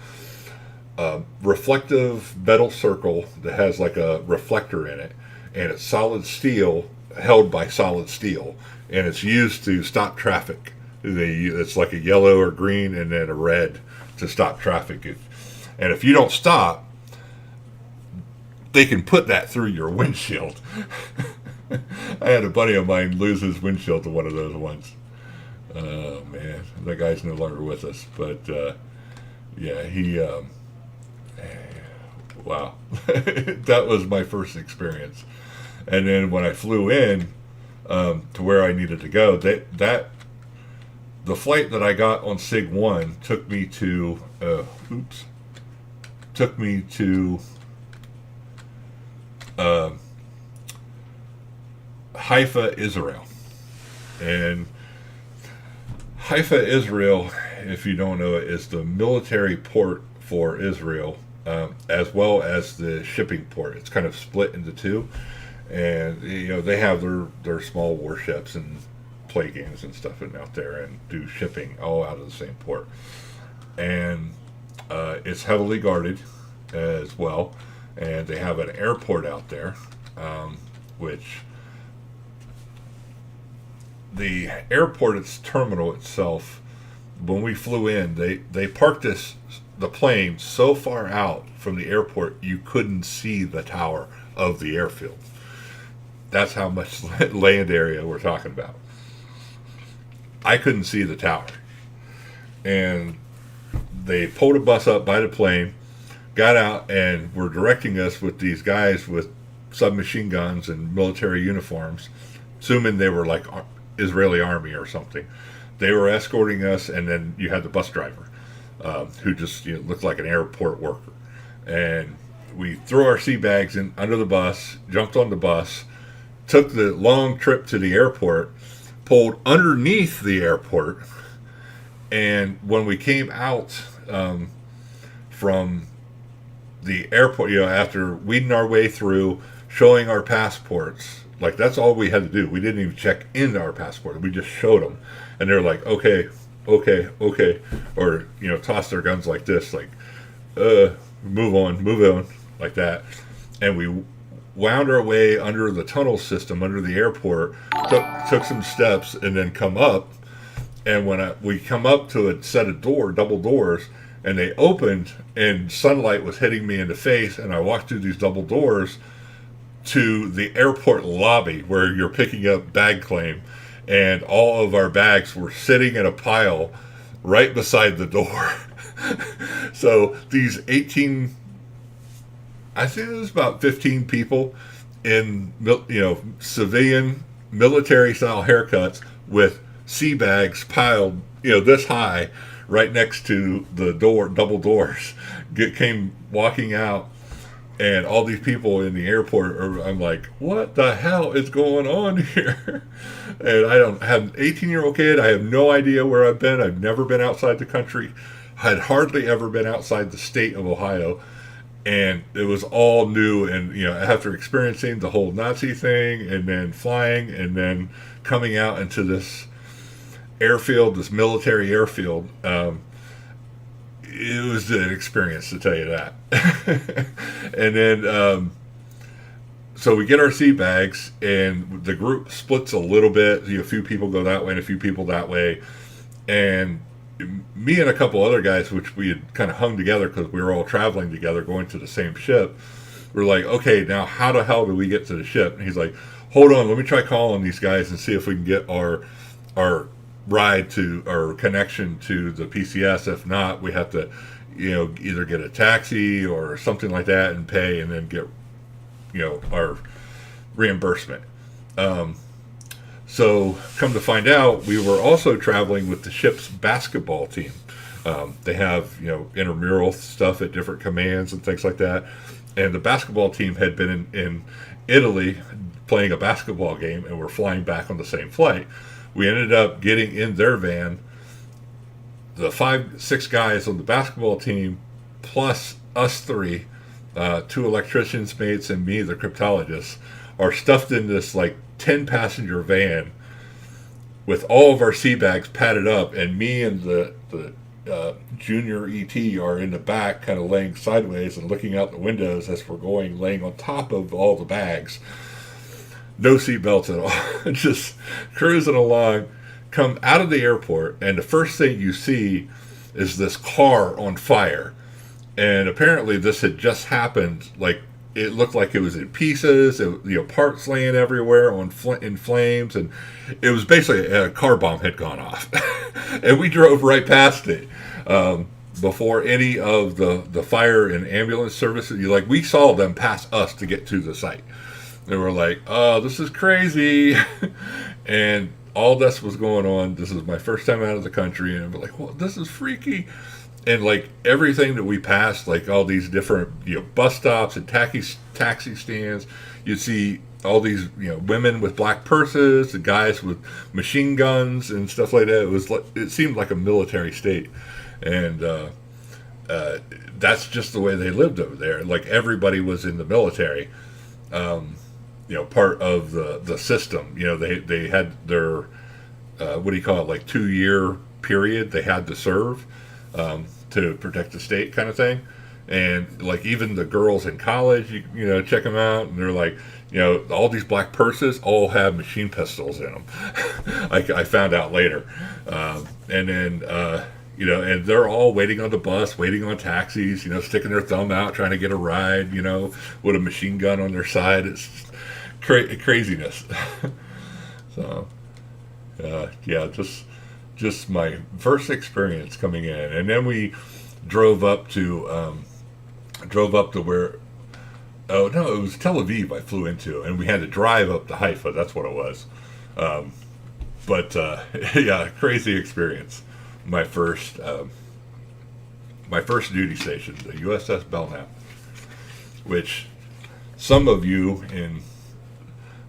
A: reflective metal circle that has like a reflector in it, and it's solid steel held by solid steel, and it's used to stop traffic. It's like a yellow or green and then a red to stop traffic. And if you don't stop, they can put that through your windshield. I had a buddy of mine lose his windshield to one of those once. Oh man, that guy's no longer with us. But yeah, he wow. That was my first experience. And then when I flew in to where I needed to go, the flight that I got on SIG 1 took me to Haifa, Israel. And Haifa, Israel, if you don't know it, is the military port for Israel, as well as the shipping port. It's kind of split into two, and they have their small warships and play games and stuff out there, and do shipping all out of the same port. And it's heavily guarded as well, and they have an airport out there, which the airport, its terminal itself, when we flew in, they parked the plane so far out from the airport you couldn't see the tower of the airfield. That's how much land area we're talking about. I couldn't see the tower. And they pulled a bus up by the plane, got out, and were directing us with these guys with submachine guns and military uniforms, assuming they were like Israeli army or something. They were escorting us, and then you had the bus driver, who just looked like an airport worker. And we threw our sea bags in under the bus, jumped on the bus, took the long trip to the airport, pulled underneath the airport, and when we came out from the airport, after weeding our way through, showing our passports, like that's all we had to do. We didn't even check into our passport. We just showed them, and they're like, okay, or toss their guns like this, like, move on, like that. And we wound our way under the tunnel system under the airport, took some steps, and then come up. And when we come up to a set of double doors, and they opened, and sunlight was hitting me in the face, and I walked through these double doors to the airport lobby where you're picking up bag claim, and all of our bags were sitting in a pile right beside the door. So these 18, I think it was about 15 people in civilian military style haircuts with sea bags piled this high right next to the double doors, came walking out. And all these people in the airport I'm like, what the hell is going on here? And I don't have an 18-year-old kid. I have no idea where I've been. I've never been outside the country. I had hardly ever been outside the state of Ohio. And it was all new. And, after experiencing the whole Nazi thing, and then flying, and then coming out into this airfield, this military airfield, it was an experience, to tell you that. And then, so we get our sea bags, and the group splits a little bit. A few people go that way and a few people that way. And me and a couple other guys, which we had kind of hung together because we were all traveling together, going to the same ship, we're like, okay, now how the hell do we get to the ship? And he's like, hold on, let me try calling these guys and see if we can get our ride to or connection to the PCS. If not, we have to either get a taxi or something like that and pay, and then get our reimbursement. So come to find out, we were also traveling with the ship's basketball team. They have intramural stuff at different commands and things like that, and the basketball team had been in Italy playing a basketball game, and we're flying back on the same flight. We ended up getting in their van. The 5-6 guys on the basketball team, plus us three, 2 electricians mates and me, the cryptologist, are stuffed in this like 10-passenger van with all of our sea bags padded up, and me and the junior ET are in the back, kind of laying sideways and looking out the windows as we're going, laying on top of all the bags. No seat belts at all. Just cruising along. Come out of the airport, and the first thing you see is this car on fire. And apparently this had just happened. Like, it looked like it was in pieces. Parts laying everywhere in flames. And it was basically a car bomb had gone off. And we drove right past it. before any of the fire and ambulance services. We saw them pass us to get to the site. They were like, "Oh, this is crazy," and all this was going on. This is my first time out of the country, and I'm like, "Well, this is freaky." And like everything that we passed, like all these different bus stops and taxi stands, you'd see all these women with black purses, the guys with machine guns and stuff like that. It seemed like a military state, and that's just the way they lived over there. Like everybody was in the military, part of the system. They had their what do you call it, like 2-year period they had to serve. To protect the state, kind of thing. And like even the girls in college, check them out, and they're like, all these black purses all have machine pistols in them. I found out later, and then and they're all waiting on the bus, waiting on taxis, sticking their thumb out, trying to get a ride, with a machine gun on their side. It's craziness. So, just my first experience coming in, and then we drove up to where, oh no, it was Tel Aviv I flew into, and we had to drive up to Haifa. That's what it was. Crazy experience. My first duty station, the USS Belknap, which some of you in,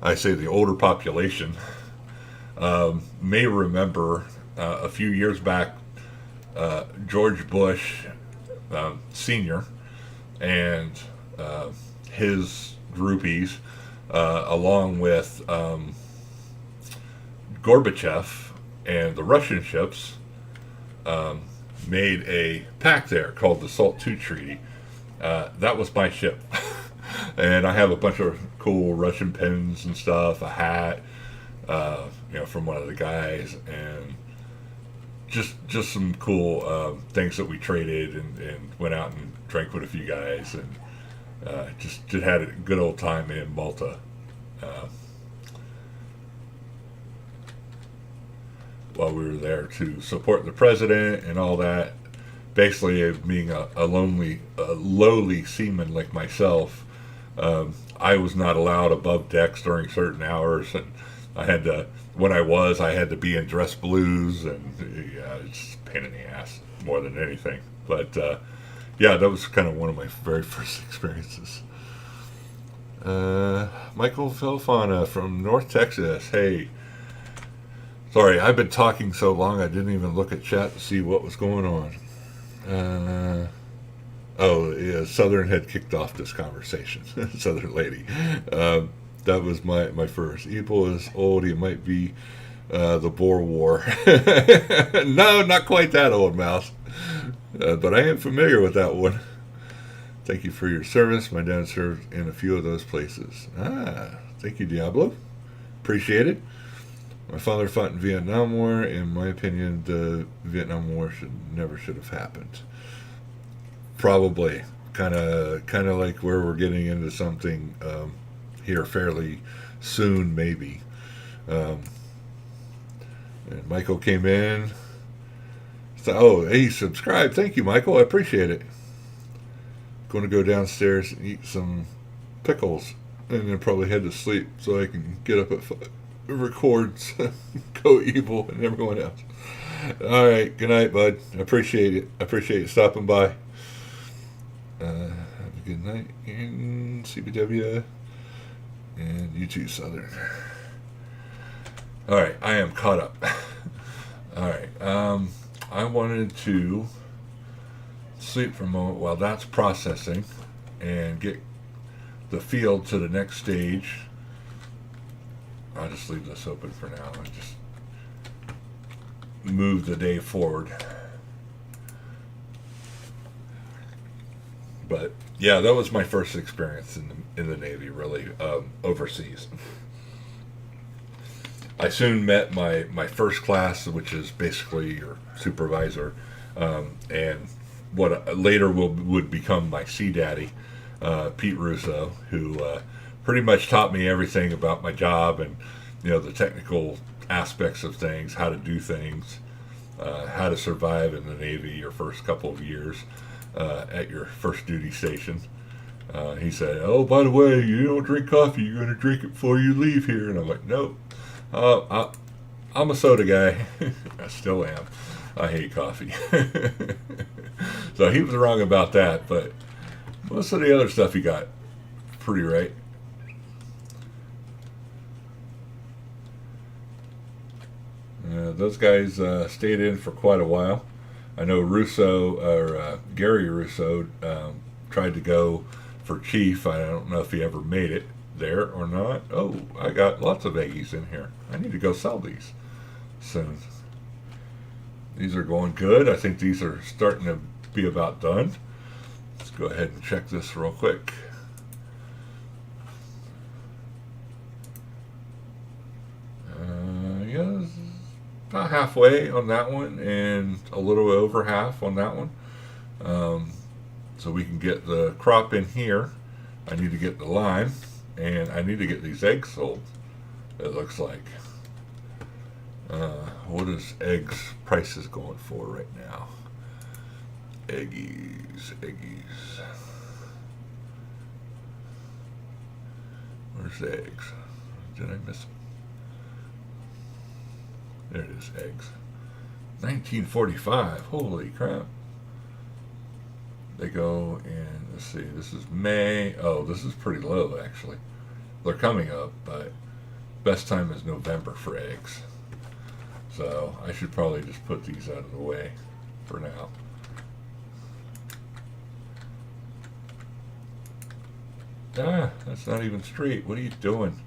A: I say, the older population may remember. A few years back, George Bush Sr. and his groupies, along with Gorbachev and the Russian ships, made a pact there called the SALT II Treaty. That was my ship. And I have a bunch of cool Russian pins and stuff, a hat, from one of the guys, and just some cool things that we traded and went out and drank with a few guys, and just had a good old time in Malta. While we were there to support the president and all that. Basically, being a lowly seaman like myself, I was not allowed above decks during certain hours, and I had to be in dress blues, and it's a pain in the ass more than anything. But that was kind of one of my very first experiences. Michael Filfana from North Texas. Hey, sorry, I've been talking so long I didn't even look at chat to see what was going on. Southern had kicked off this conversation. Southern lady. That was my first. Ebel is old. He might be the Boer War. No, not quite that old, Mouse. But I am familiar with that one. Thank you for your service. My dad served in a few of those places. Thank you, Diablo. Appreciate it. My father fought in Vietnam War. In my opinion, the Vietnam War should have happened. Probably. Kind of like where we're getting into something here fairly soon, maybe. And Michael came in. So, he subscribed. Thank you, Michael. I appreciate it. Going to go downstairs and eat some pickles, and then probably head to sleep so I can get up at 5. Records Go Evil and everyone else. All right, good night, bud. I appreciate it. I appreciate you stopping by. Have a good night in CBW, and you too, Southern. All right, I am caught up. All right, I wanted to sleep for a moment while that's processing and get the field to the next stage. I'll just leave this open for now and just move the day forward. But yeah, that was my first experience in the Navy, really, overseas. I soon met my first class, which is basically your supervisor, and what later would become my sea daddy, Pete Russo, who pretty much taught me everything about my job and the technical aspects of things, how to do things, how to survive in the Navy your first couple of years at your first duty station. He said, "Oh, by the way, you don't drink coffee. You're going to drink it before you leave here." And I'm like, "Nope. I'm a soda guy." I still am. I hate coffee. So he was wrong about that, but most of the other stuff he got pretty right. Those guys stayed in for quite a while. I know Gary Russo tried to go for chief. I don't know if he ever made it there or not. Oh, I got lots of eggies in here. I need to go sell these soon. These are going good. I think these are starting to be about done. Let's go ahead and check this real quick. Yeah, about halfway on that one and a little over half on that one. So we can get the crop in here. I need to get the lime, and I need to get these eggs sold, it looks like. What is eggs prices going for right now? Eggies. Where's the eggs? Did I miss them? There it is, eggs. 1945. Holy crap. They go in, let's see, this is May. Oh, this is pretty low, actually. They're coming up, but best time is November for eggs. So I should probably just put these out of the way for now. Ah, that's not even straight. What are you doing?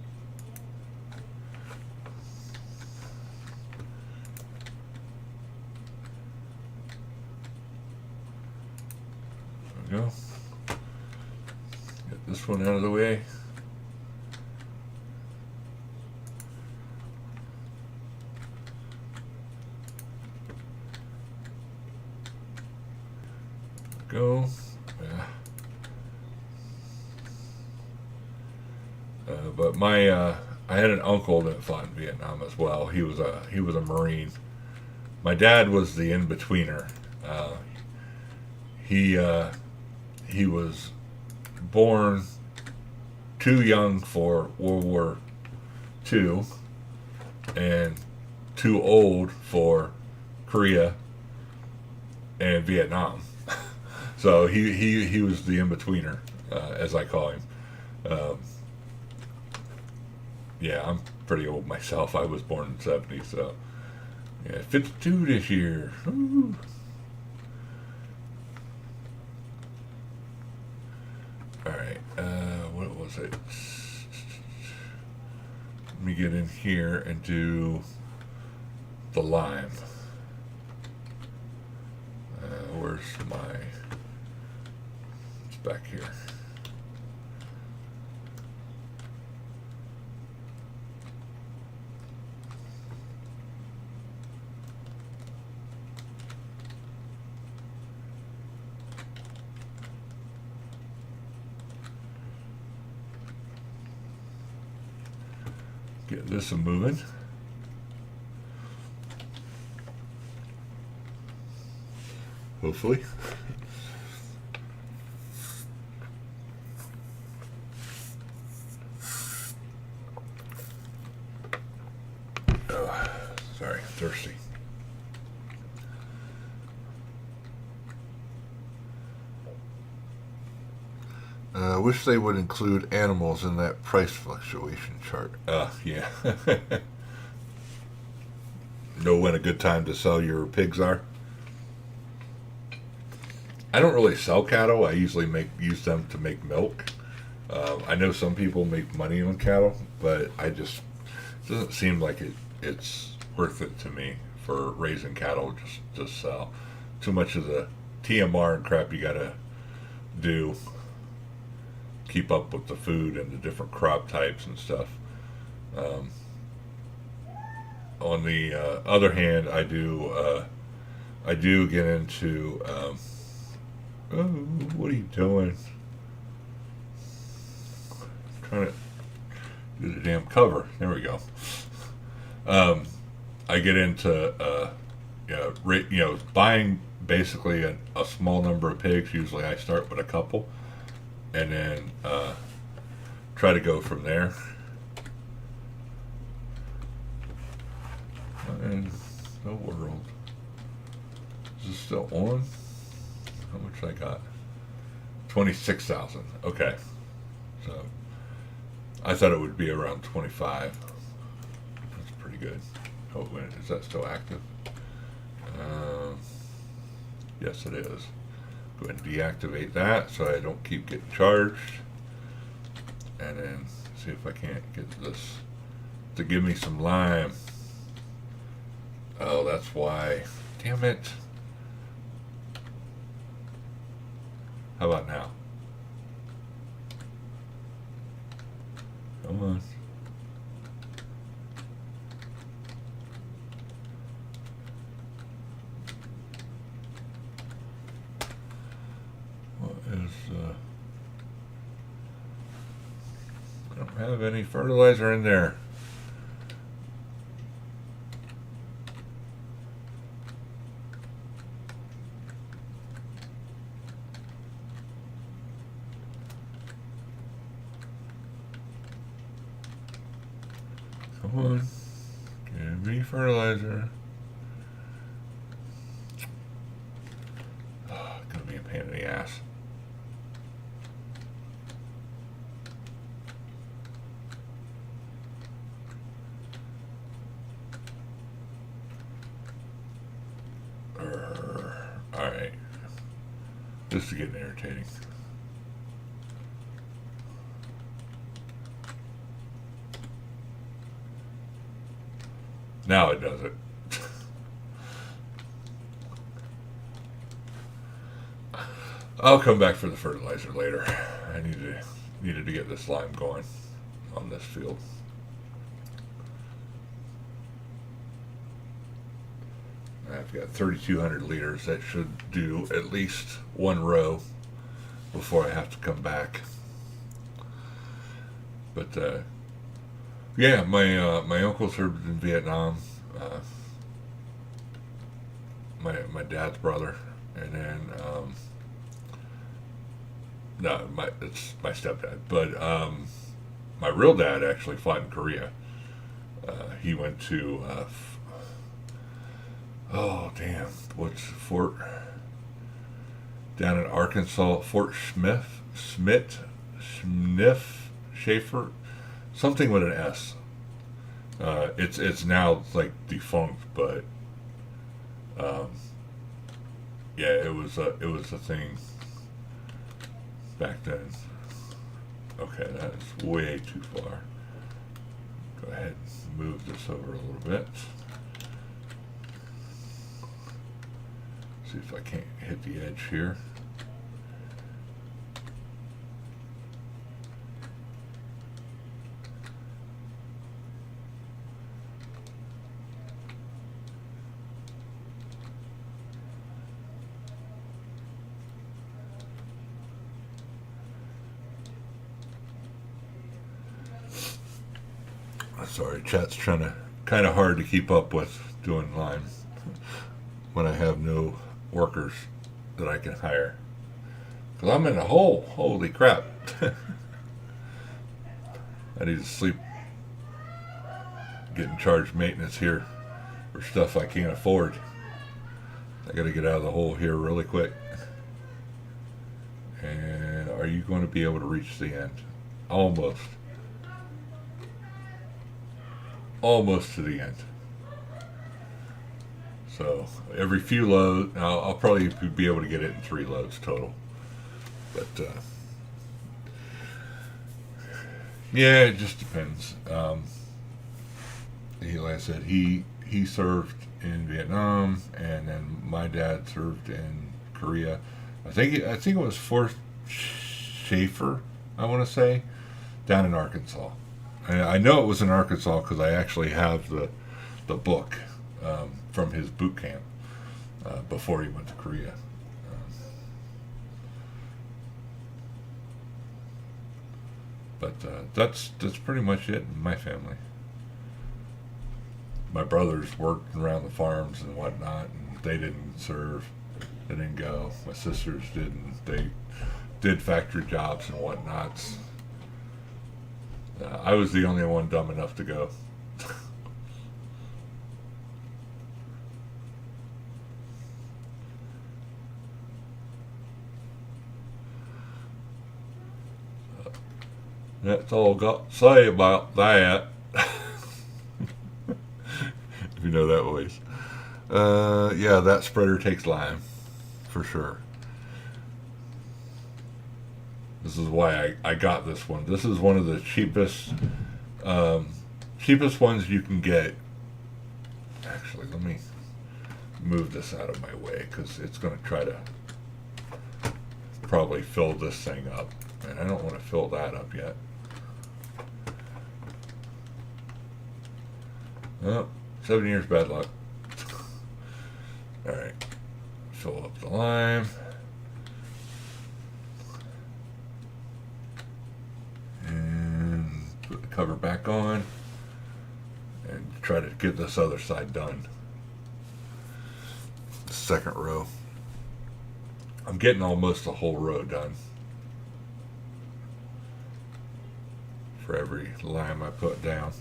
A: There we go. Get this one out of the way. Go. Yeah. But I had an uncle that fought in Vietnam as well. He was a Marine. My dad was the in-betweener. He was born too young for World War II and too old for Korea and Vietnam. So he was the in-betweener, as I call him. Yeah, I'm pretty old myself. I was born in the 70s, so yeah, 52 this year. Woo. All right, what was it? Let me get in here and do the lime. Where's my? It's back here. Get this moving. Hopefully. Oh, sorry, thirsty. I wish they would include animals in that price fluctuation chart. Yeah. Know when a good time to sell your pigs are? I don't really sell cattle. I usually use them to make milk. I know some people make money on cattle, but it doesn't seem like it's worth it to me for raising cattle just to sell. Too much of the TMR and crap you gotta do. Keep up with the food and the different crop types and stuff. On the other hand, I do get into. Oh, what are you doing? I'm trying to do the damn cover. There we go. I get into buying basically a small number of pigs. Usually I start with a couple, and then try to go from there. In the world, is this still on? How much I got? 26,000. Okay, so I thought it would be around 25. That's pretty good. Oh, wait, is that still active? Yes, it is. Go ahead and deactivate that so I don't keep getting charged. And then see if I can't get this to give me some lime. Oh, that's why. Damn it. How about now? Come on. What is, I don't have any fertilizer in there. Come on. Give me fertilizer. Oh, gonna be a pain in the ass. Alright. This is getting irritating. Now it does it. I'll come back for the fertilizer later. I needed to get this lime going on this field. I've got 3,200 liters. That should do at least one row before I have to come back. But yeah, my uncle served in Vietnam. My dad's brother, and then no, it's my stepdad. But my real dad actually fought in Korea. He went to oh damn, what's Fort down in Arkansas? Fort Schmidt, Schaefer, something with an S. It's now like defunct, but yeah, it was a thing back then. Okay, that's way too far. Go ahead and move this over a little bit. See if I can't hit the edge here. Sorry, chat's trying to kind of hard to keep up with doing lime when I have no workers that I can hire. Because I'm in a hole. Holy crap. I need to sleep. Getting charged maintenance here for stuff I can't afford. I got to get out of the hole here really quick. And are you going to be able to reach the end? Almost. Almost to the end. So every few loads, I'll probably be able to get it in 3 loads total. But yeah, it just depends. Like I said, he served in Vietnam, and then my dad served in Korea. I think it was Fort Schaefer, I want to say, down in Arkansas. I know it was in Arkansas because I actually have the book from his boot camp before he went to Korea. But that's pretty much it in my family. my brothers worked around the farms and whatnot, and they didn't serve. They didn't go. My sisters didn't. They did factory jobs and whatnots. I was the only one dumb enough to go. That's all I got to say about that. If you know that voice. Yeah, that spreader takes lime, for sure. This is why I got this one. This is one of the cheapest ones you can get. Actually, let me move this out of my way because it's going to try to probably fill this thing up. And I don't want to fill that up yet. Oh, 7 years bad luck. Alright. Fill up the lime. And put the cover back on. And try to get this other side done. The second row. I'm getting almost the whole row done. For every lime I put down.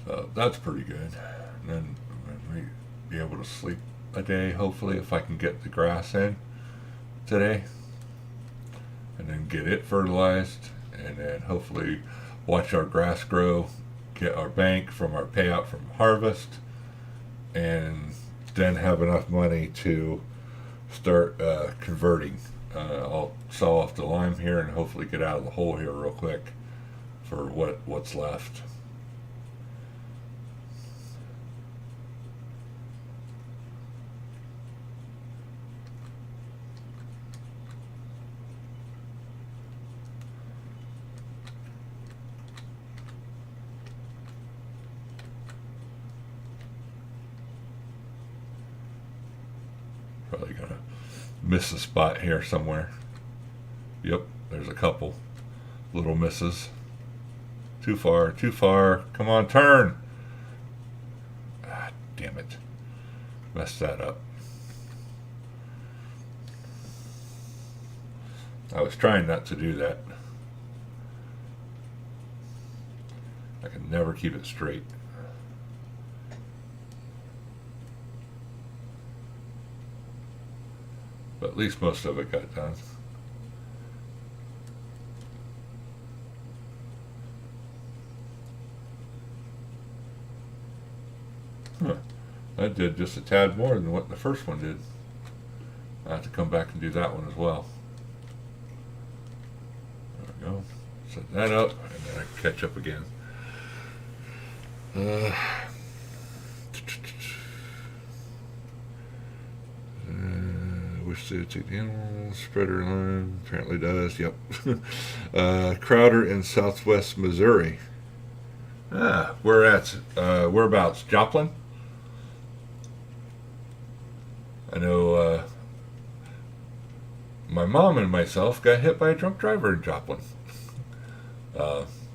A: So that's pretty good. And then we be able to sleep a day, hopefully, if I can get the grass in today. And then get it fertilized. And then hopefully watch our grass grow, get our bank from our payout from harvest, and then have enough money to start converting. I'll saw off the lime here and hopefully get out of the hole here real quick for what's left. Probably gonna miss a spot here somewhere. Yep, there's a couple little misses. Too far, too far. Come on, turn. Ah, damn it. Messed that up. I was trying not to do that. I can never keep it straight. But at least most of it got done. Huh. That did just a tad more than what the first one did. I have to come back and do that one as well. There we go. Set that up, and then I catch up again. Wish to take the animal spreader line. Apparently does. Yep. Crowder in Southwest Missouri. Whereabouts? Joplin. I know. My mom and myself got hit by a drunk driver in Joplin.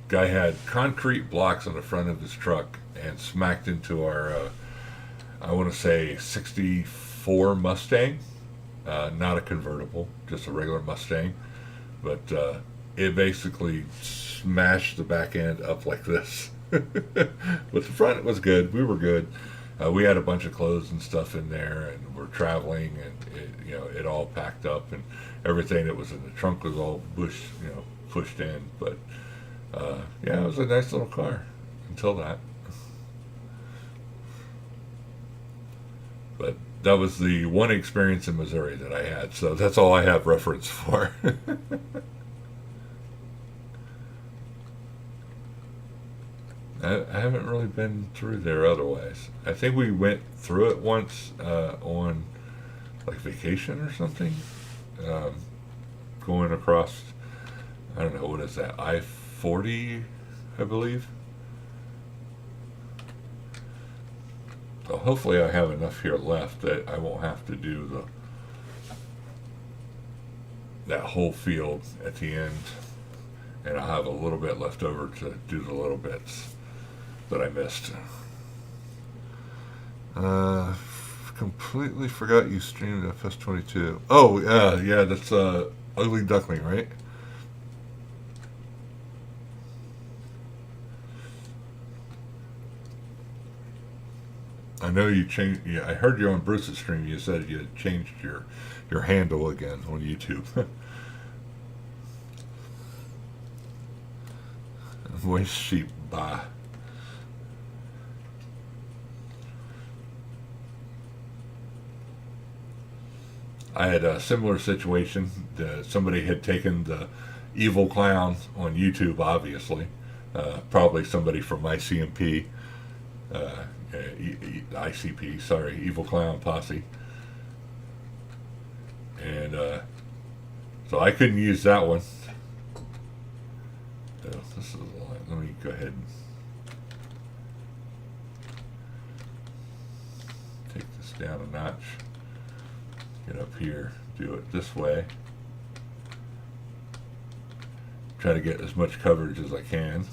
A: Guy had concrete blocks on the front of his truck and smacked into our, I want to say, 64 Mustang. Not a convertible, just a regular Mustang. But it basically smashed the back end up like this. But the front, it was good. We were good. We had a bunch of clothes and stuff in there, and we're traveling, and it all packed up, and everything that was in the trunk was all pushed in. But yeah, it was a nice little car until that. But that was the one experience in Missouri that I had, so that's all I have reference for. I haven't really been through there otherwise. I think we went through it once on like vacation or something. Going across, I don't know, what is that, I-40, I believe. So hopefully I have enough here left that I won't have to do that whole field at the end, and I'll have a little bit left over to do the little bits that I missed. Completely forgot you streamed FS22. Oh, yeah, that's Ugly Duckling, right? I know you changed. Yeah, I heard you on Bruce's stream. You said you had changed your handle again on YouTube. Voice sheep, bye. I had a similar situation. Somebody had taken the evil clown on YouTube, obviously. Probably somebody from ICMP, ICP, sorry, Evil Clown Posse. And so I couldn't use that one. So this is let me go ahead and take this down a notch. Get up here, do it this way. Try to get as much coverage as I can.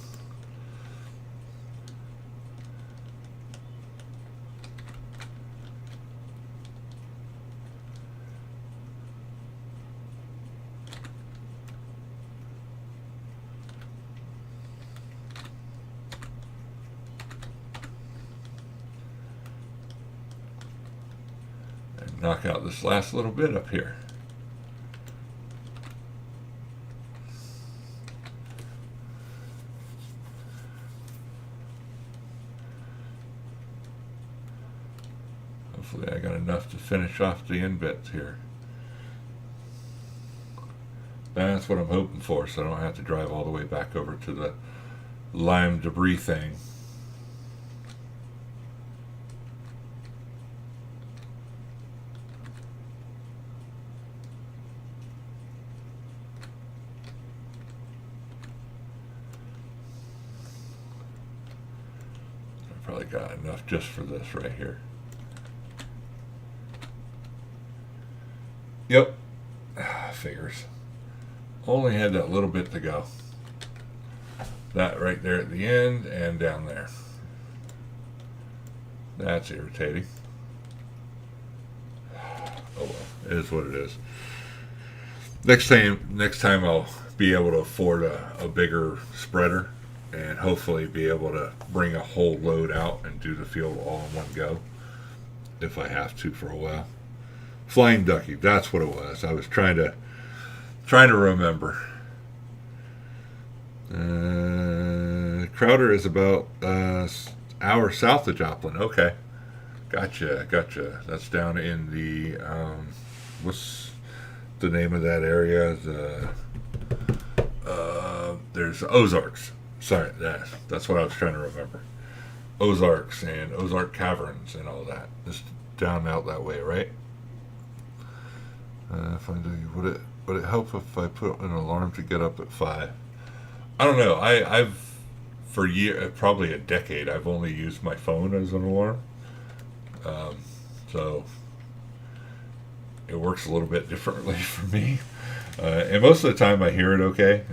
A: Knock out this last little bit up here. Hopefully I got enough to finish off the end bits here. That's what I'm hoping for, so I don't have to drive all the way back over to the lime debris thing. Probably got enough just for this right here. Yep, figures. Only had that little bit to go. That right there at the end and down there. That's irritating. Oh well, it is what it is. Next time I'll be able to afford a bigger spreader and hopefully be able to bring a whole load out and do the field all in one go if I have to for a while. Flying Ducky, that's what it was. I was trying to remember. Crowder is about hour south of Joplin. Okay, gotcha. That's down in the what's the name of that area? There's Ozarks. Sorry, that's what I was trying to remember. Ozarks and Ozark Caverns and all that. Just down out that way, right? Would it help if I put an alarm to get up at 5? I don't know. I've for probably a decade, I've only used my phone as an alarm. So it works a little bit differently for me. And most of the time I hear it okay.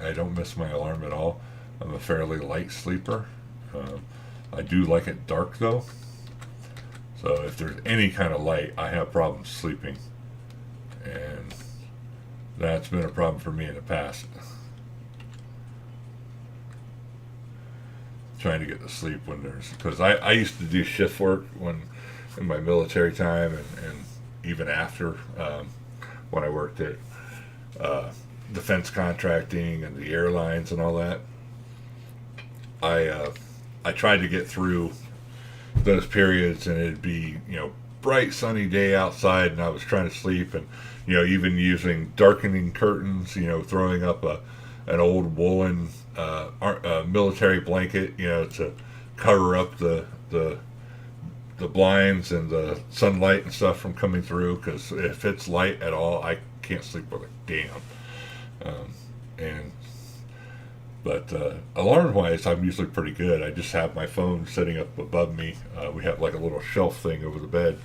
A: I don't miss my alarm at all. I'm a fairly light sleeper. I do like it dark though. So if there's any kind of light, I have problems sleeping. And that's been a problem for me in the past. Trying to get to sleep when because I used to do shift work in my military time and even after when I worked at defense contracting and the airlines and all that. I tried to get through those periods and it'd be bright sunny day outside and I was trying to sleep and even using darkening curtains, throwing up an old woolen military blanket to cover up the blinds and the sunlight and stuff from coming through, because if it's light at all I can't sleep with a damn. But alarm wise I'm usually pretty good. I just have my phone sitting up above me. We have like a little shelf thing over the bed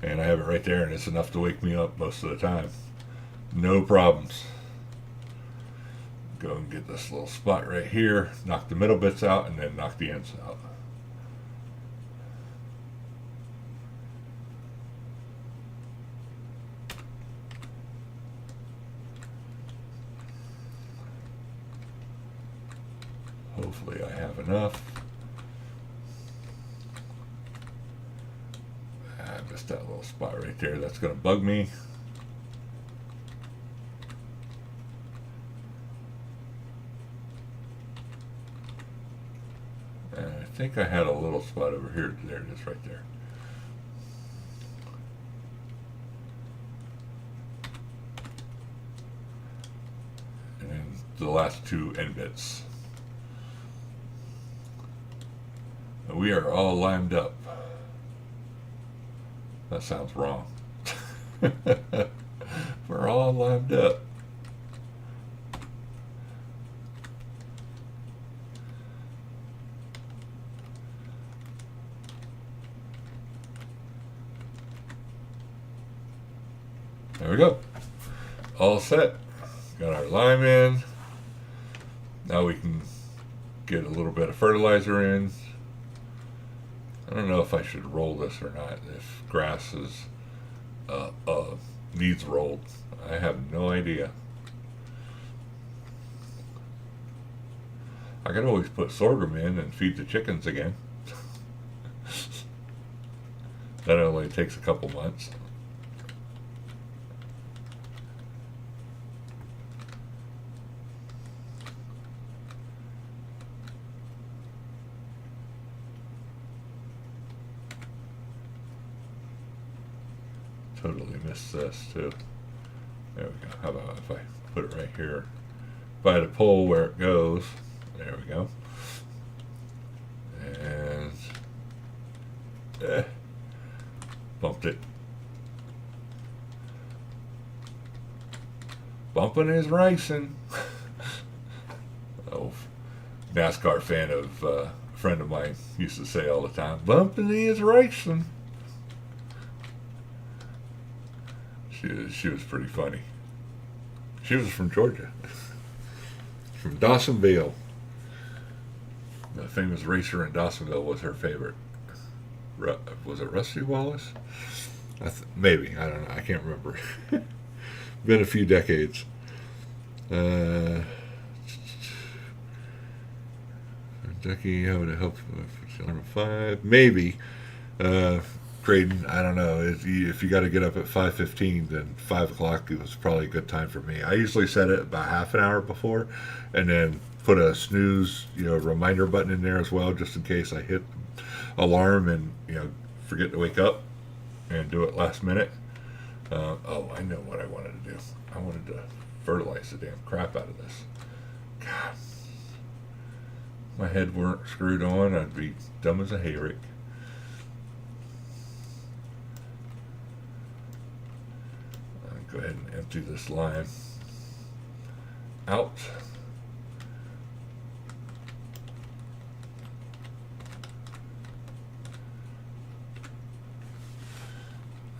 A: and I have it right there and it's enough to wake me up most of the time. No problems. Go and get this little spot right here, knock the middle bits out and then knock the ends out. Hopefully I have enough. I missed that little spot right there. That's going to bug me. And I think I had a little spot over here. There it is right there. And then the last two end bits. We are all lined up. That sounds wrong. We're all lined up. There we go. All set. Got our lime in. Now we can get a little bit of fertilizer in. I don't know if I should roll this or not. If grass is needs rolled, I have no idea. I could always put sorghum in and feed the chickens again. That only takes a couple months. Totally missed this too. There we go. How about if I put it right here? If I had a pole where it goes, there we go. And bumped it. Bumping is racing. Oh, NASCAR fan of a friend of mine used to say all the time, bumping is racing. She was pretty funny. She was from Georgia. From Dawsonville. The famous racer in Dawsonville was her favorite. Was it Rusty Wallace? Maybe. I don't know. I can't remember. Been a few decades. Ducky, how would it help? 5? Maybe. Creighton, I don't know. If you got to get up at 5:15, then 5 o'clock was probably a good time for me. I usually set it about half an hour before, and then put a snooze, reminder button in there as well, just in case I hit alarm and forget to wake up and do it last minute. Oh, I know what I wanted to do. I wanted to fertilize the damn crap out of this. God, my head weren't screwed on, I'd be dumb as a hayrick. Go ahead and empty this lime out.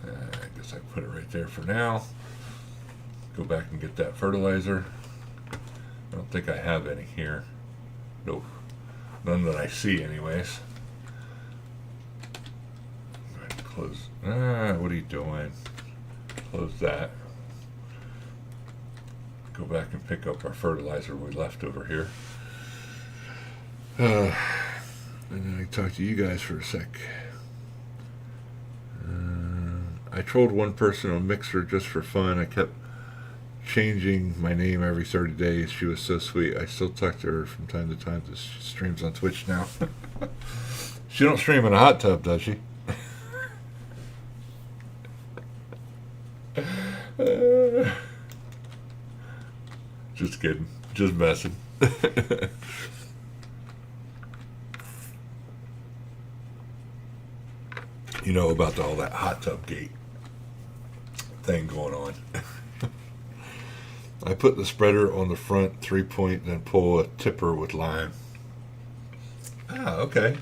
A: I guess I put it right there for now. Go back and get that fertilizer. I don't think I have any here. Nope. None that I see anyways. Go ahead and close. What are you doing? Close that. Go back and pick up our fertilizer we left over here. And then I talk to you guys for a sec. I trolled one person on Mixer just for fun. I kept changing my name every 30 days. She was so sweet. I still talk to her from time to time. She streams on Twitch now. She don't stream in a hot tub, does she? Just kidding. Just messing. You know about all that hot tub gate thing going on. I put the spreader on the front 3-point and then pull a tipper with lime. Okay.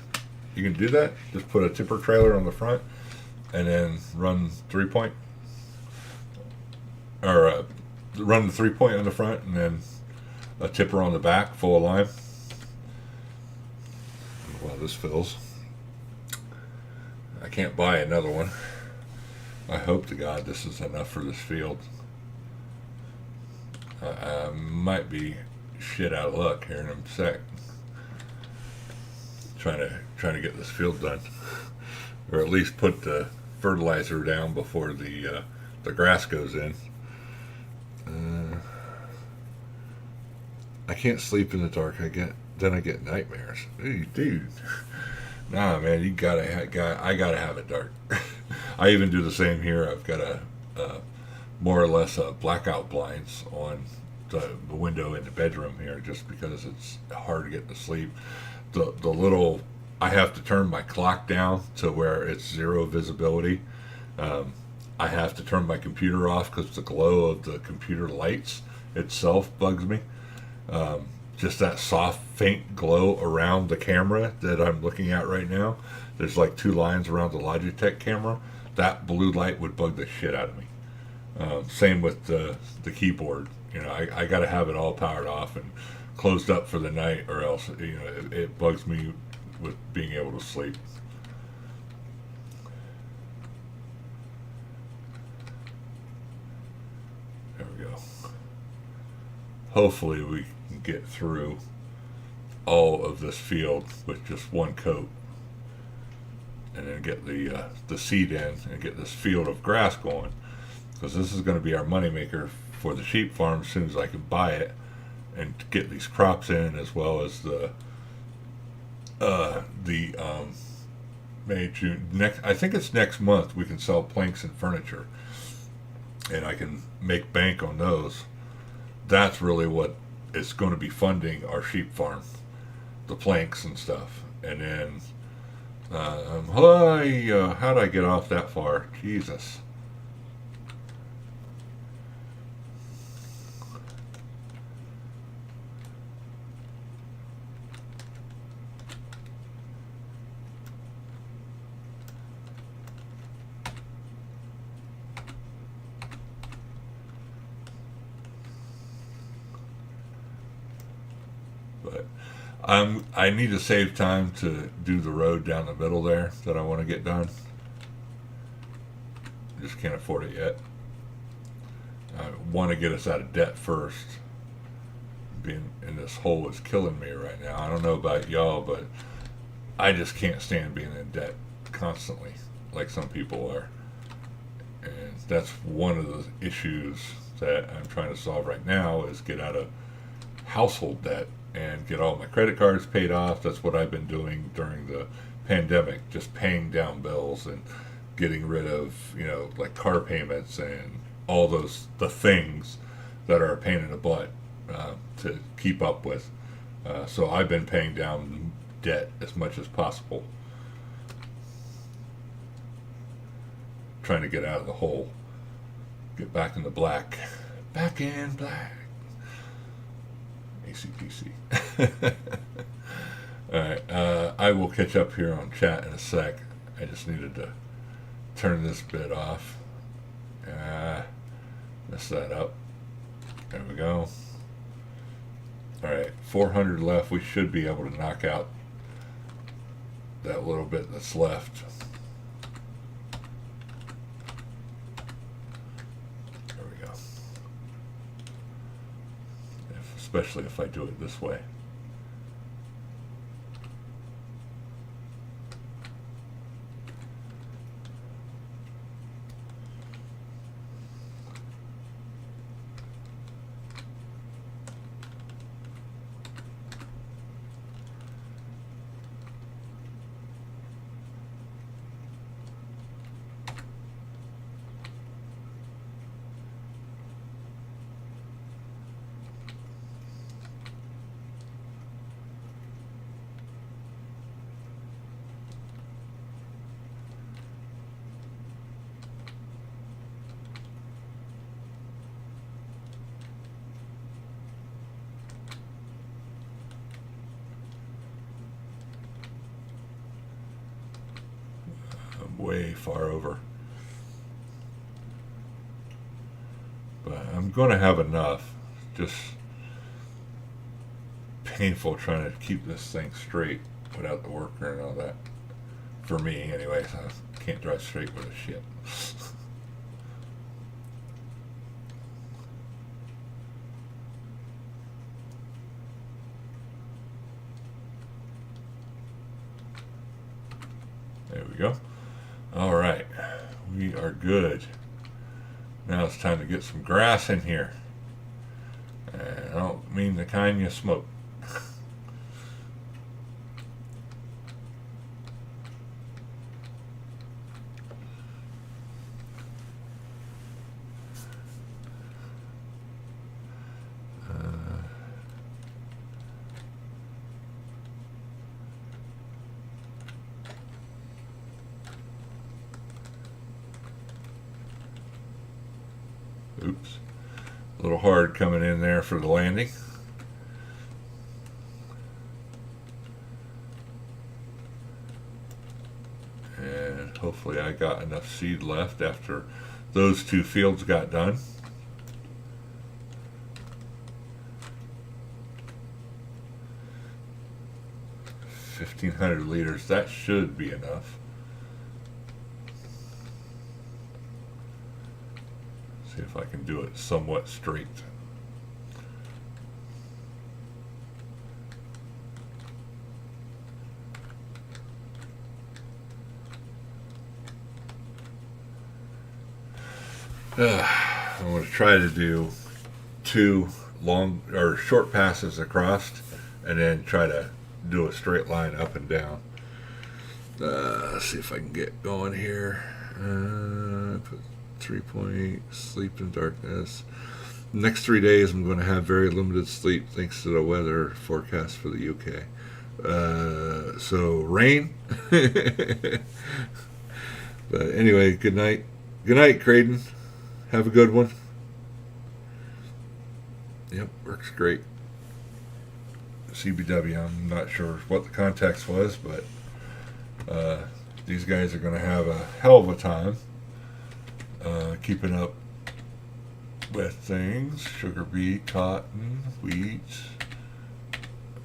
A: You can do that. Just put a tipper trailer on the front and then run 3-point. Or run the 3-point on the front and then a tipper on the back full of lime. While this fills. I can't buy another one. I hope to God this is enough for this field. I might be shit out of luck here in a sec. trying to get this field done, or at least put the fertilizer down before the grass goes in. I can't sleep in the dark. I get nightmares. Hey, dude. Nah, man, I gotta have it dark. I even do the same here. I've got a more or less blackout blinds on the window in the bedroom here, just because it's hard to get to sleep. The little, I have to turn my clock down to where it's zero visibility. I have to turn my computer off because the glow of the computer lights itself bugs me. Just that soft, faint glow around the camera that I'm looking at right now. There's like 2 lines around the Logitech camera. That blue light would bug the shit out of me. Same with the keyboard. You know, I got to have it all powered off and closed up for the night, or else it bugs me with being able to sleep. There we go. Hopefully we can get through all of this field with just one coat, and then get the seed in and get this field of grass going, because this is going to be our moneymaker for the sheep farm as soon as I can buy it and get these crops in, as well as the May, June, I think it's next month we can sell planks and furniture, and I can make bank on those. That's really what is going to be funding our sheep farm, the planks and stuff. And then how'd I get off that far? Jesus. But I need to save time to do the road down the middle there that I want to get done. Just can't afford it yet. I want to get us out of debt first. Being in this hole is killing me right now. I don't know about y'all, but I just can't stand being in debt constantly like some people are. And that's one of the issues that I'm trying to solve right now, is get out of household debt and get all my credit cards paid off. That's what I've been doing during the pandemic, just paying down bills and getting rid of, like car payments and all the things that are a pain in the butt to keep up with. So I've been paying down debt as much as possible, trying to get out of the hole, get back in the black, back in black. ACTC. Alright, I will catch up here on chat in a sec. I just needed to turn this bit off. Messed that up. There we go. Alright, 400 left. We should be able to knock out that little bit that's left. There we go. Especially if I do it this way. Way far over, but I'm going to have enough. Just painful trying to keep this thing straight without the worker and all that, for me anyways. I can't drive straight with a shit. We are good. Now it's time to get some grass in here. And I don't mean the kind you smoke. Oops. A little hard coming in there for the landing. And hopefully I got enough seed left after those two fields got done. $1,500 that should be enough. See if I can do it somewhat straight. I'm going to try to do 2 long or short passes across and then try to do a straight line up and down. Let's see if I can get going here. Put 3.8, sleep in darkness. Next 3 days I'm going to have very limited sleep thanks to the weather forecast for the UK. So rain. But anyway, good night. Good night, Creighton. Have a good one. Yep, works great. CBW, I'm not sure what the context was, but these guys are going to have a hell of a time keeping up with things. Sugar beet, cotton, wheat,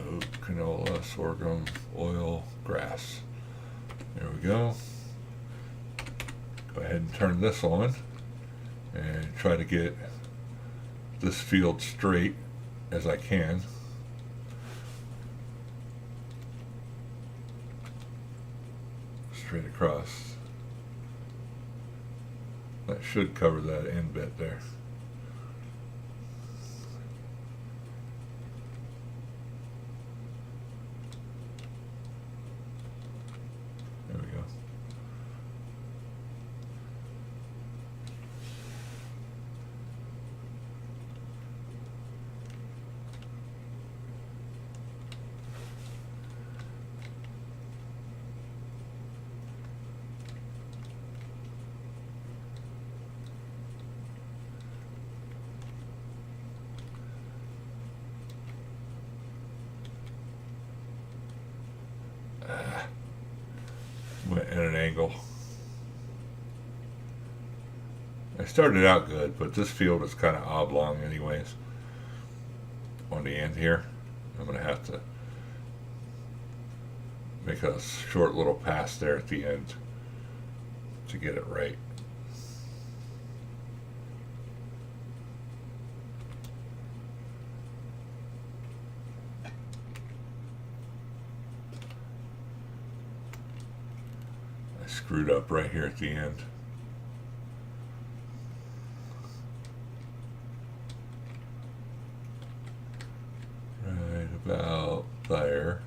A: oat, canola, sorghum, oil, grass. There we go. Go ahead and turn this on and try to get this field straight as I can. Straight across. That should cover that end bit there. There we go. Went at an angle. I started out good, but this field is kind of oblong anyways. On the end here, I'm going to have to make a short little pass there at the end to get it right. Screwed up right here at the end. Right about there.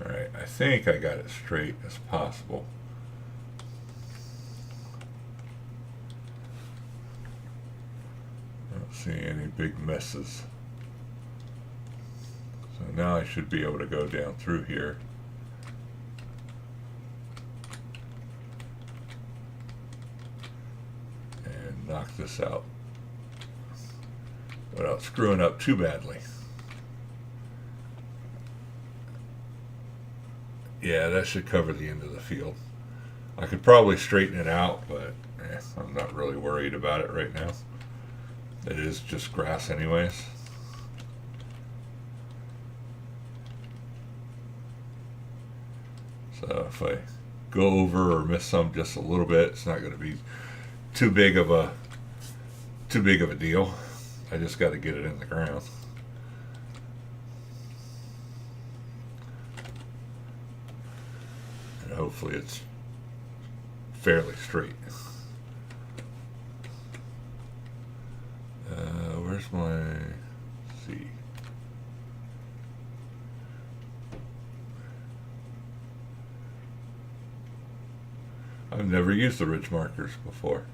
A: Alright, I think I got it straight as possible. See any big messes. So now I should be able to go down through here. And knock this out without screwing up too badly. Yeah, that should cover the end of the field. I could probably straighten it out, but I'm not really worried about it right now. It is just grass anyways. So if I go over or miss some just a little bit, it's not going to be too big of a deal. I just got to get it in the ground. And hopefully it's fairly straight. Where's my C? I've never used the ridge markers before.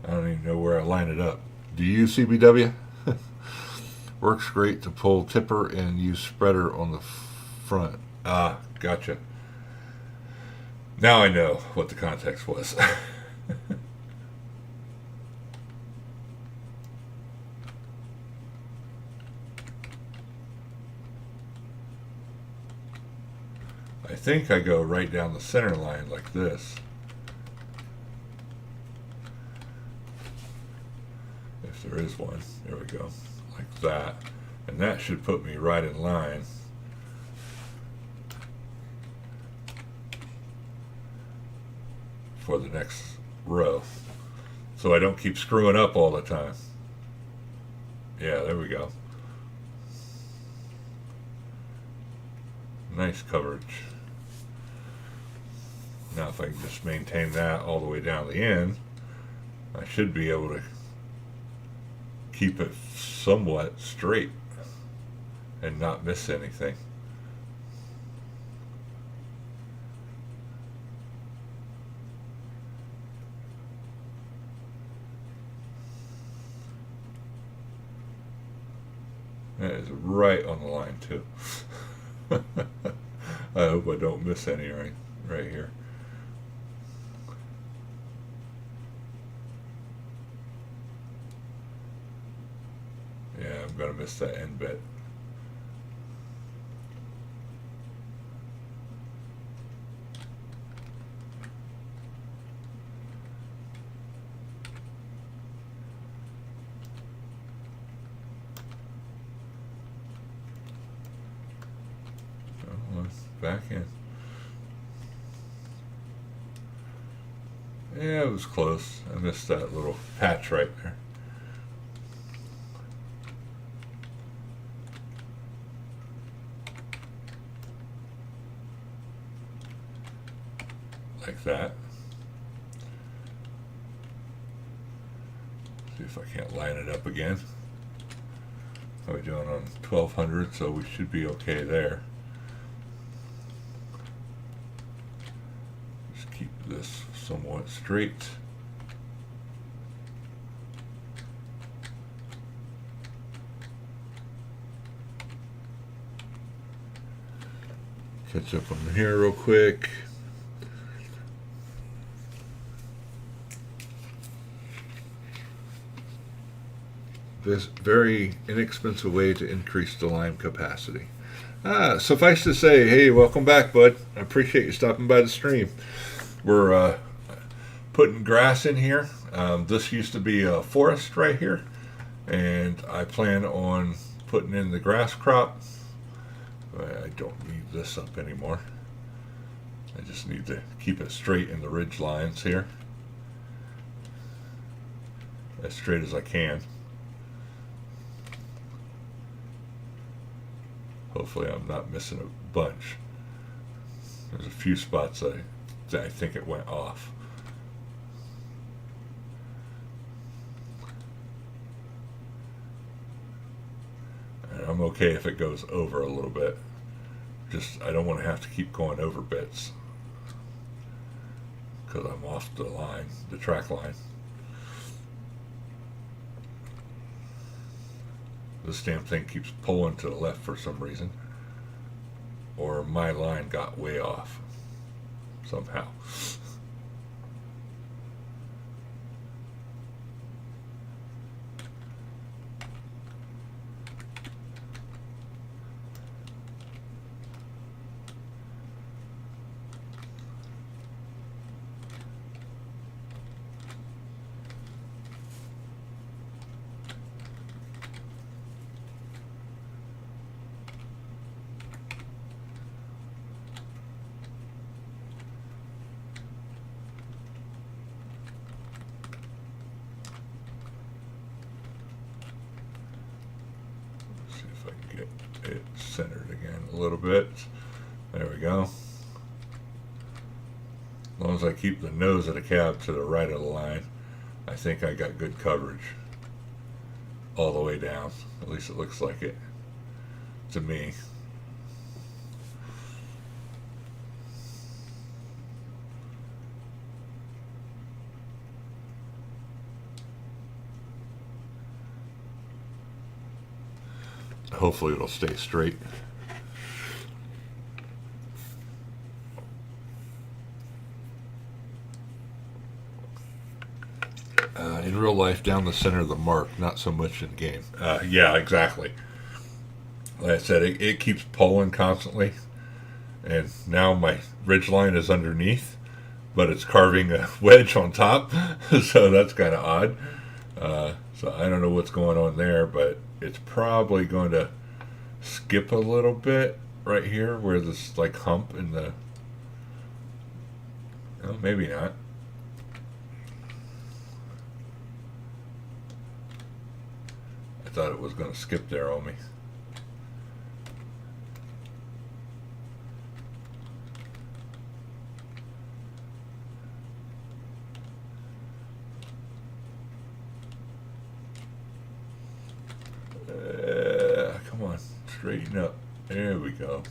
A: I don't even know where I line it up. Do you use CBW? Works great to pull tipper and use spreader on the front. Ah, gotcha. Now I know what the context was. I think I go right down the center line like this. If there is one. There we go. Like that. And that should put me right in line. For the next row. So I don't keep screwing up all the time. Yeah, there we go. Nice coverage. Now if I can just maintain that all the way down the end, I should be able to keep it somewhat straight and not miss anything. That is right on the line too. I hope I don't miss any right here. Yeah, I'm gonna miss that end bit. Back in. Yeah, it was close. I missed that little patch right there. Like that. See if I can't line it up again. How are we doing on 1200? So we should be okay there. Keep this somewhat straight. Catch up on here real quick. This very inexpensive way to increase the lime capacity. Suffice to say, hey, welcome back, bud. I appreciate you stopping by the stream. We're putting grass in here. This used to be a forest right here, and I plan on putting in the grass crop. I don't need this up anymore. I just need to keep it straight in the ridge lines here, as straight as I can. Hopefully I'm not missing a bunch. There's a few spots I think it went off. And I'm okay if it goes over a little bit. Just I don't want to have to keep going over bits because I'm off the line, the track line. This damn thing keeps pulling to the left for some reason. Or my line got way off somehow. if I can get it centered again a little bit. There we go. As long as I keep the nose of the cab to the right of the line, I think I got good coverage all the way down. At least it looks like it to me. Hopefully it'll stay straight. In real life, down the center of the mark, not so much in game. Yeah, exactly. Like I said, it keeps pulling constantly, and now my ridge line is underneath, but it's carving a wedge on top, so that's kind of odd. So I don't know what's going on there, but it's probably going to skip a little bit right here where this like hump in the, well, maybe not. I thought it was going to skip there on me. Come on, straighten up. There we go.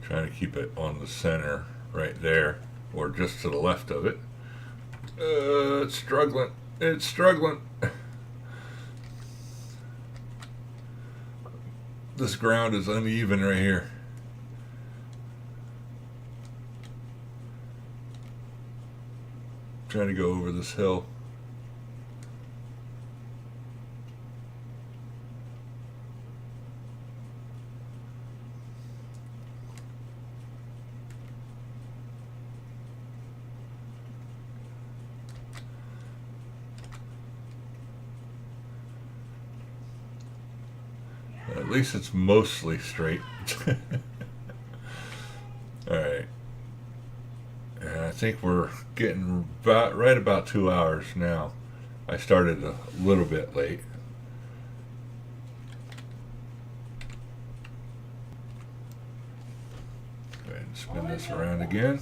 A: Trying to keep it on the center right there, or just to the left of it. It's struggling. It's struggling. This ground is uneven right here. Trying to go over this hill. At least it's mostly straight. Alright. And I think we're getting right about 2 hours now. I started a little bit late. Go ahead and spin this around again.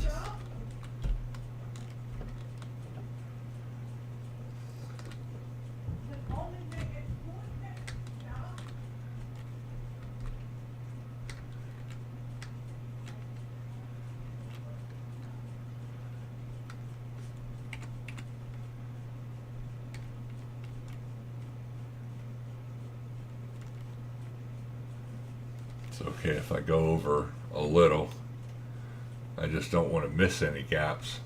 A: It's okay if I go over a little. I just don't want to miss any gaps.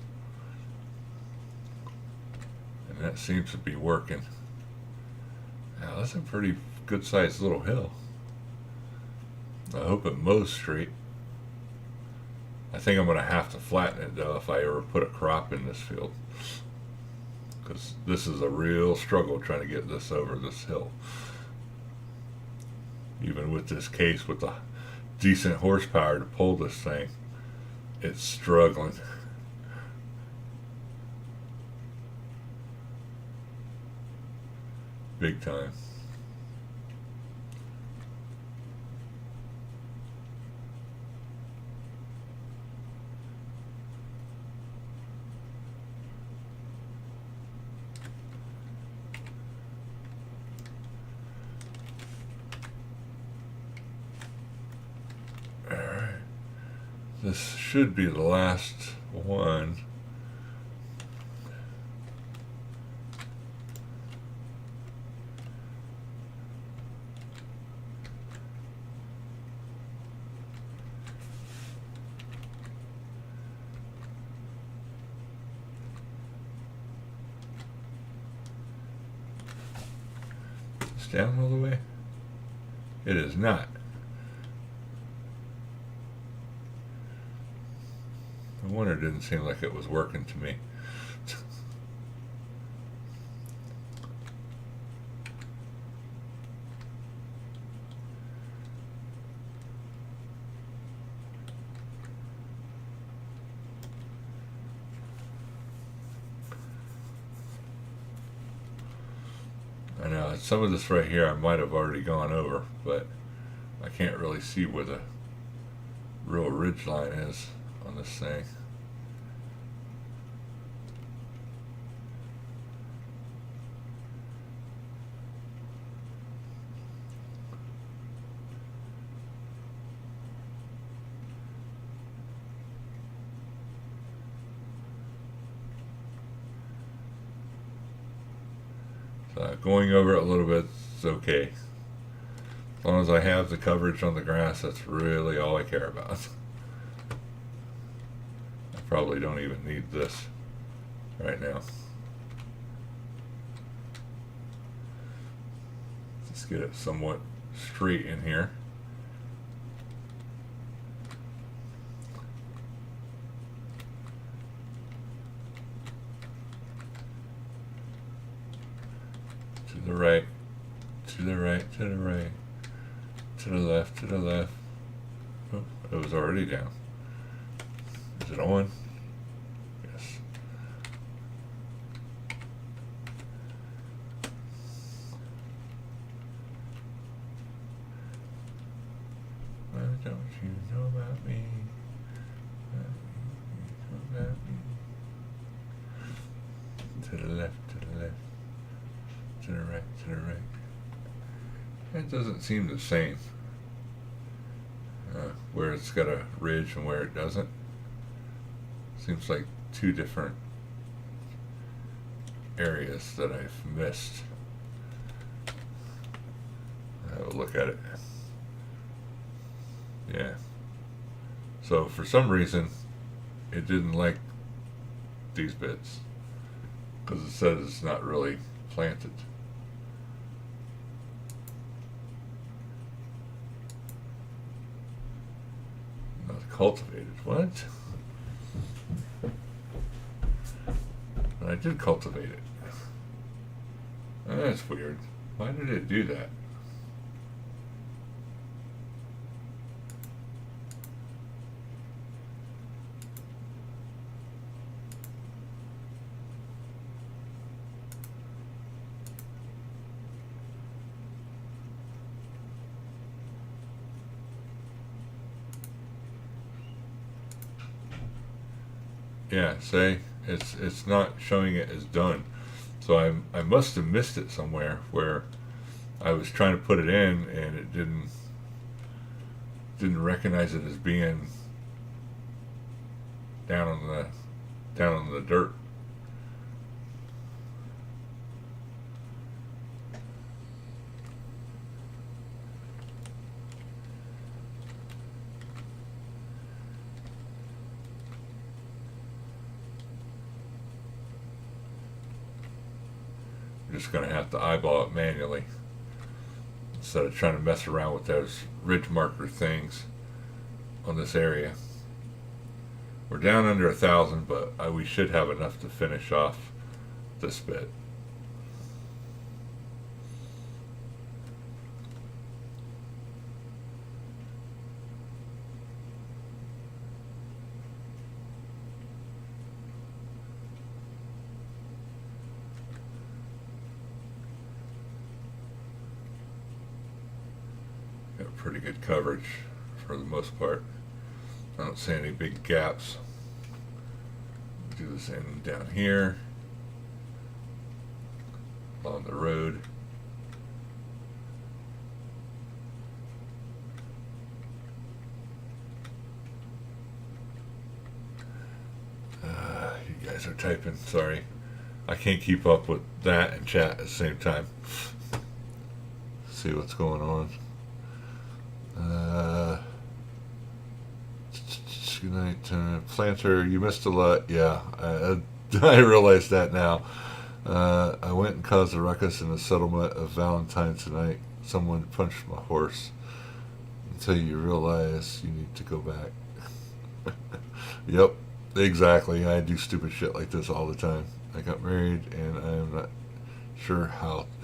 A: And that seems to be working. Now that's a pretty good sized little hill. I hope it mows straight. I think I'm going to have to flatten it though if I ever put a crop in this field. Because this is a real struggle trying to get this over this hill. Even with this case with the decent horsepower to pull this thing, it's struggling. Big time. This should be the last one. It's down all the way? It is not. No wonder it didn't seem like it was working to me. Some of this right here I might have already gone over, but I can't really see where the real ridge line is on this thing. Going over it a little bit is okay. As long as I have the coverage on the grass, that's really all I care about. I probably don't even need this right now. Let's get it somewhat straight in here. To the right, to the right, to the right, to the left, to the left. Oh, it was already down. Is it on? Yes. Why don't you know about me? About me? To the left, to the left. To the right, to the right. It doesn't seem the same. Where it's got a ridge and where it doesn't. Seems like two different areas that I've missed. I'll have a look at it. Yeah. So for some reason, it didn't like these bits. Because it says it's not really planted. Cultivated. What? But I did cultivate it. That's weird. Why did it do that? Yeah, say it's not showing it as done. So I must have missed it somewhere where I was trying to put it in and it didn't recognize it as being down on the dirt. Just going to have to eyeball it manually instead of trying to mess around with those ridge marker things on this area. We're down under 1,000, but we should have enough to finish off this bit. Got pretty good coverage for the most part. I don't see any big gaps. Do this end down here along the road. You guys are typing, sorry. I can't keep up with that and chat at the same time. See what's going on. Good night, planter. You missed a lot. Yeah, I realize that now. I went and caused a ruckus in the settlement of Valentine tonight. Someone punched my horse. Until you realize you need to go back. Yep, exactly. I do stupid shit like this all the time. I got married and I am not sure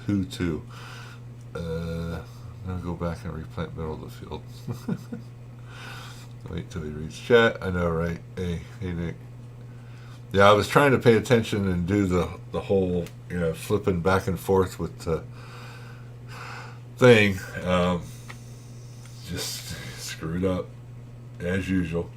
A: who to. I'm gonna go back and replant middle of the field. Wait till he reads chat. I know, right? Hey Nick. Yeah, I was trying to pay attention and do the whole, flipping back and forth with thing. Just screwed up as usual.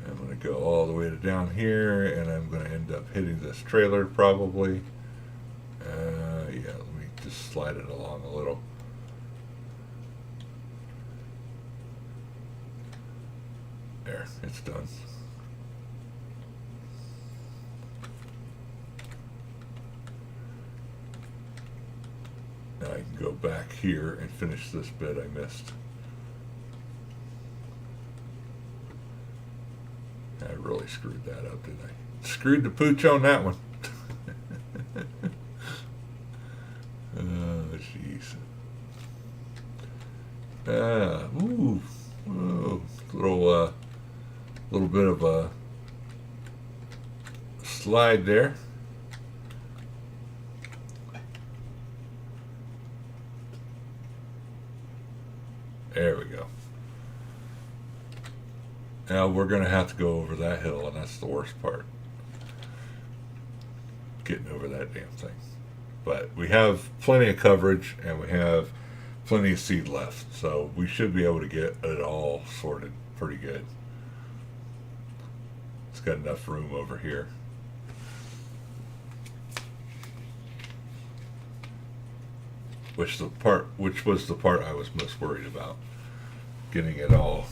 A: I'm going to go all the way to down here, and I'm going to end up hitting this trailer probably. Yeah, let me just slide it along a little. There, it's done. Now I can go back here and finish this bit I missed. I really screwed that up, didn't I? Screwed the pooch on that one. Oh, jeez. Ooh, little bit of a slide there. There we go. Now we're going to have to go over that hill, and that's the worst part. Getting over that damn thing. But we have plenty of coverage, and we have plenty of seed left, so we should be able to get it all sorted pretty good. It's got enough room over here. Which was the part I was most worried about. Getting it all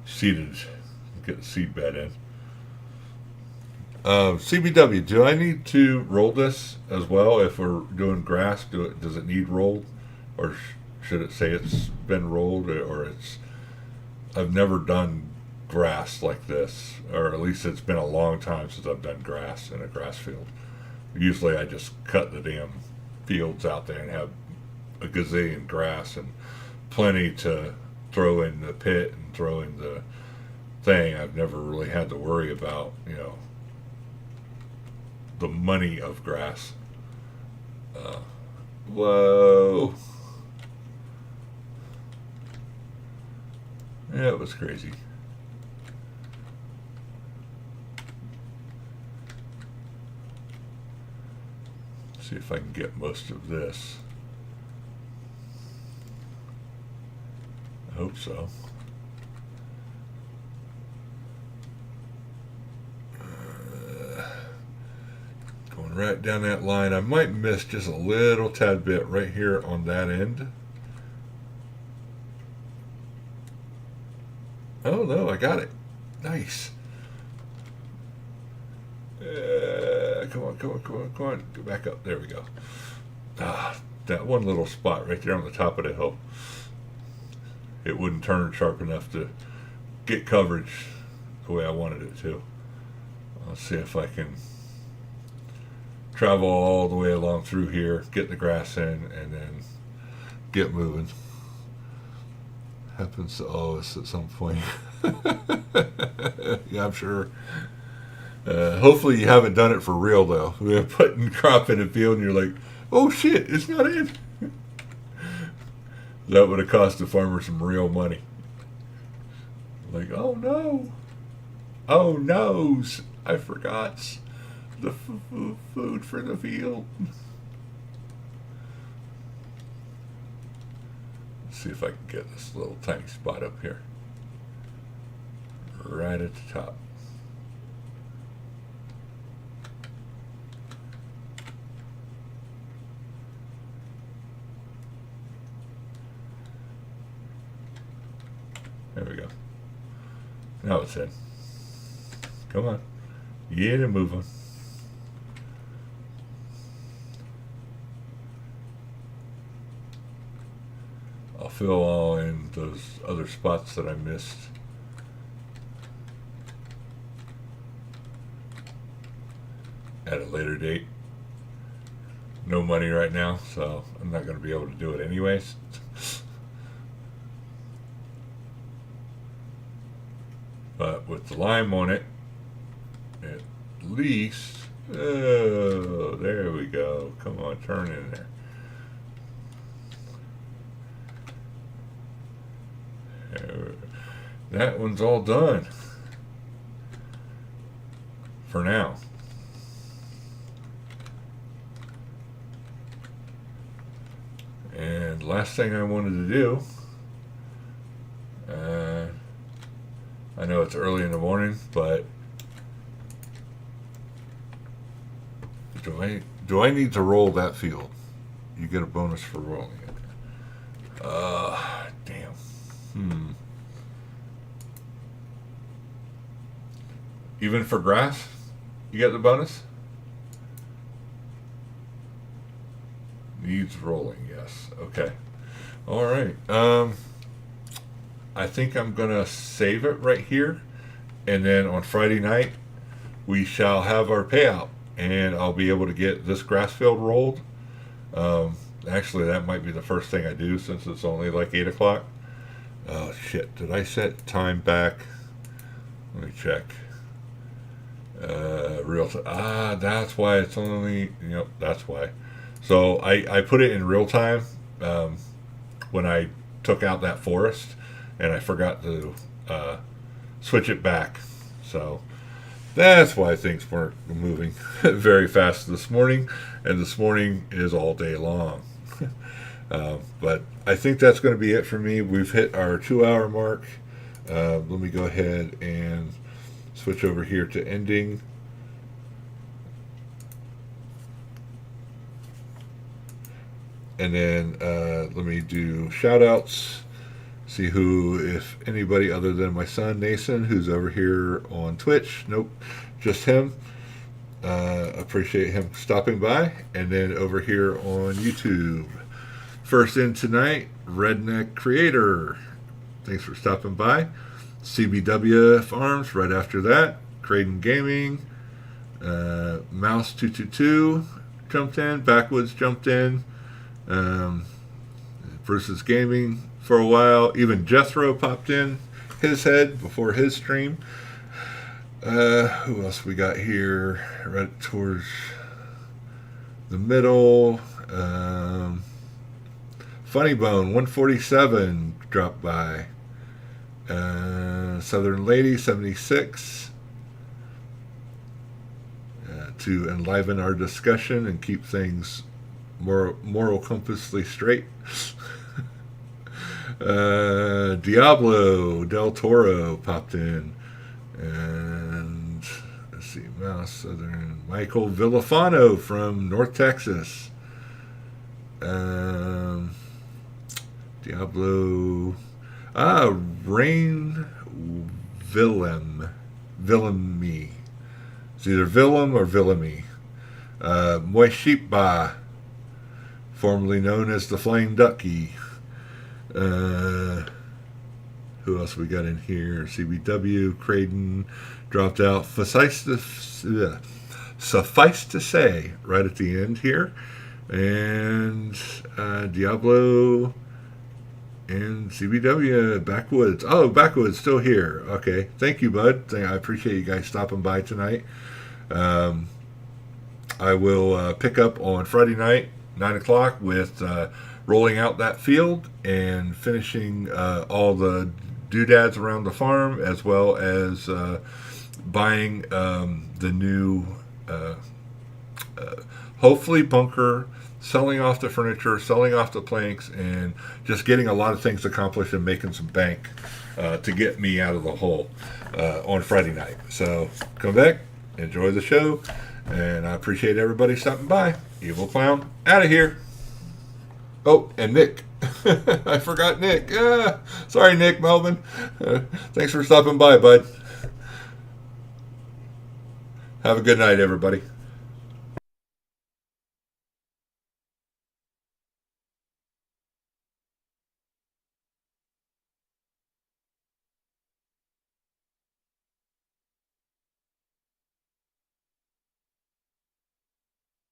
A: seeded, get the seed bed in. CBW, do I need to roll this as well if we're doing grass? Does it need rolled, or should it say it's been rolled, or it's? I've never done grass like this, or at least it's been a long time since I've done grass in a grass field. Usually I just cut the damn fields out there and have a gazillion grass and plenty to throw in the pit and throw in the thing. I've never really had to worry about, the money of grass. Whoa. Yeah, it was crazy. See if I can get most of this. I hope so. Going right down that line. I might miss just a little tad bit right here on that end. Oh no, I got it. Nice. Come on, come on, come on, come on. Go back up. There we go. That one little spot right there on the top of the hill. It wouldn't turn sharp enough to get coverage the way I wanted it to. Let's see if I can travel all the way along through here, get the grass in, and then get moving. Happens to all of us at some point. Yeah, I'm sure. Hopefully you haven't done it for real though. We're putting crop in a field and you're like, oh shit, it's not in. That would have cost the farmer some real money. Like, oh no. Oh no, I forgot the food for the field. Let's see if I can get this little tiny spot up here. Right at the top. There we go. Now it's in. Come on. Get it moving. I'll fill all in those other spots that I missed. At a later date. No money right now, so I'm not going to be able to do it anyways. But with the lime on it, at least, oh, there we go. Come on, turn in there. That one's all done. for now. And last thing I wanted to do, I know it's early in the morning, but do I need to roll that field? You get a bonus for rolling it. Damn. Even for grass, you get the bonus? Needs rolling, yes. Okay. All right. I think I'm going to save it right here. And then on Friday night, we shall have our payout. And I'll be able to get this grass field rolled. Actually, that might be the first thing I do since it's only like 8 o'clock. Oh, shit. Did I set time back? Let me check. Real time. That's why it's only... Yep, that's why. So I put it in real time when I took out that forest, and I forgot to switch it back. So that's why things weren't moving very fast this morning, and this morning is all day long. But I think that's going to be it for me. We've hit our 2-hour mark. Let me go ahead and switch over here to ending. And then let me do shout outs. See who, if anybody other than my son Nathan, who's over here on Twitch. Nope, just him. Appreciate him stopping by. And then over here on YouTube. First in tonight, Redneck Creator. Thanks for stopping by. CBW Farms right after that. Creighton Gaming. Mouse222 jumped in. Backwoods jumped in. Bruce's Gaming for a while. Even Jethro popped in his head before his stream. Who else we got here? Right towards the middle. Funny Bone 147 dropped by. Southern Lady 76 to enliven our discussion and keep things moral compassly straight. Diablo Del Toro popped in, and let's see, Mouse Southern Michael Villafano from North Texas. Diablo Rain Villamy. It's either Willem or Villamy. Moishipba, formerly known as the Flame Ducky. Who else we got in here? CBW, Creighton dropped out. Suffice to say, right at the end here. And Diablo and CBW, Backwoods. Oh, Backwoods still here. Okay. Thank you, bud. I appreciate you guys stopping by tonight. I will pick up on Friday night, 9 o'clock, with rolling out that field and finishing all the doodads around the farm, as well as buying the new, hopefully, bunker, selling off the furniture, selling off the planks, and just getting a lot of things accomplished and making some bank to get me out of the hole on Friday night. So come back, enjoy the show, and I appreciate everybody stopping by. Evil Clown, out of here. Oh, and Nick. I forgot Nick. Sorry, Nick Melvin. Thanks for stopping by, bud. Have a good night, everybody.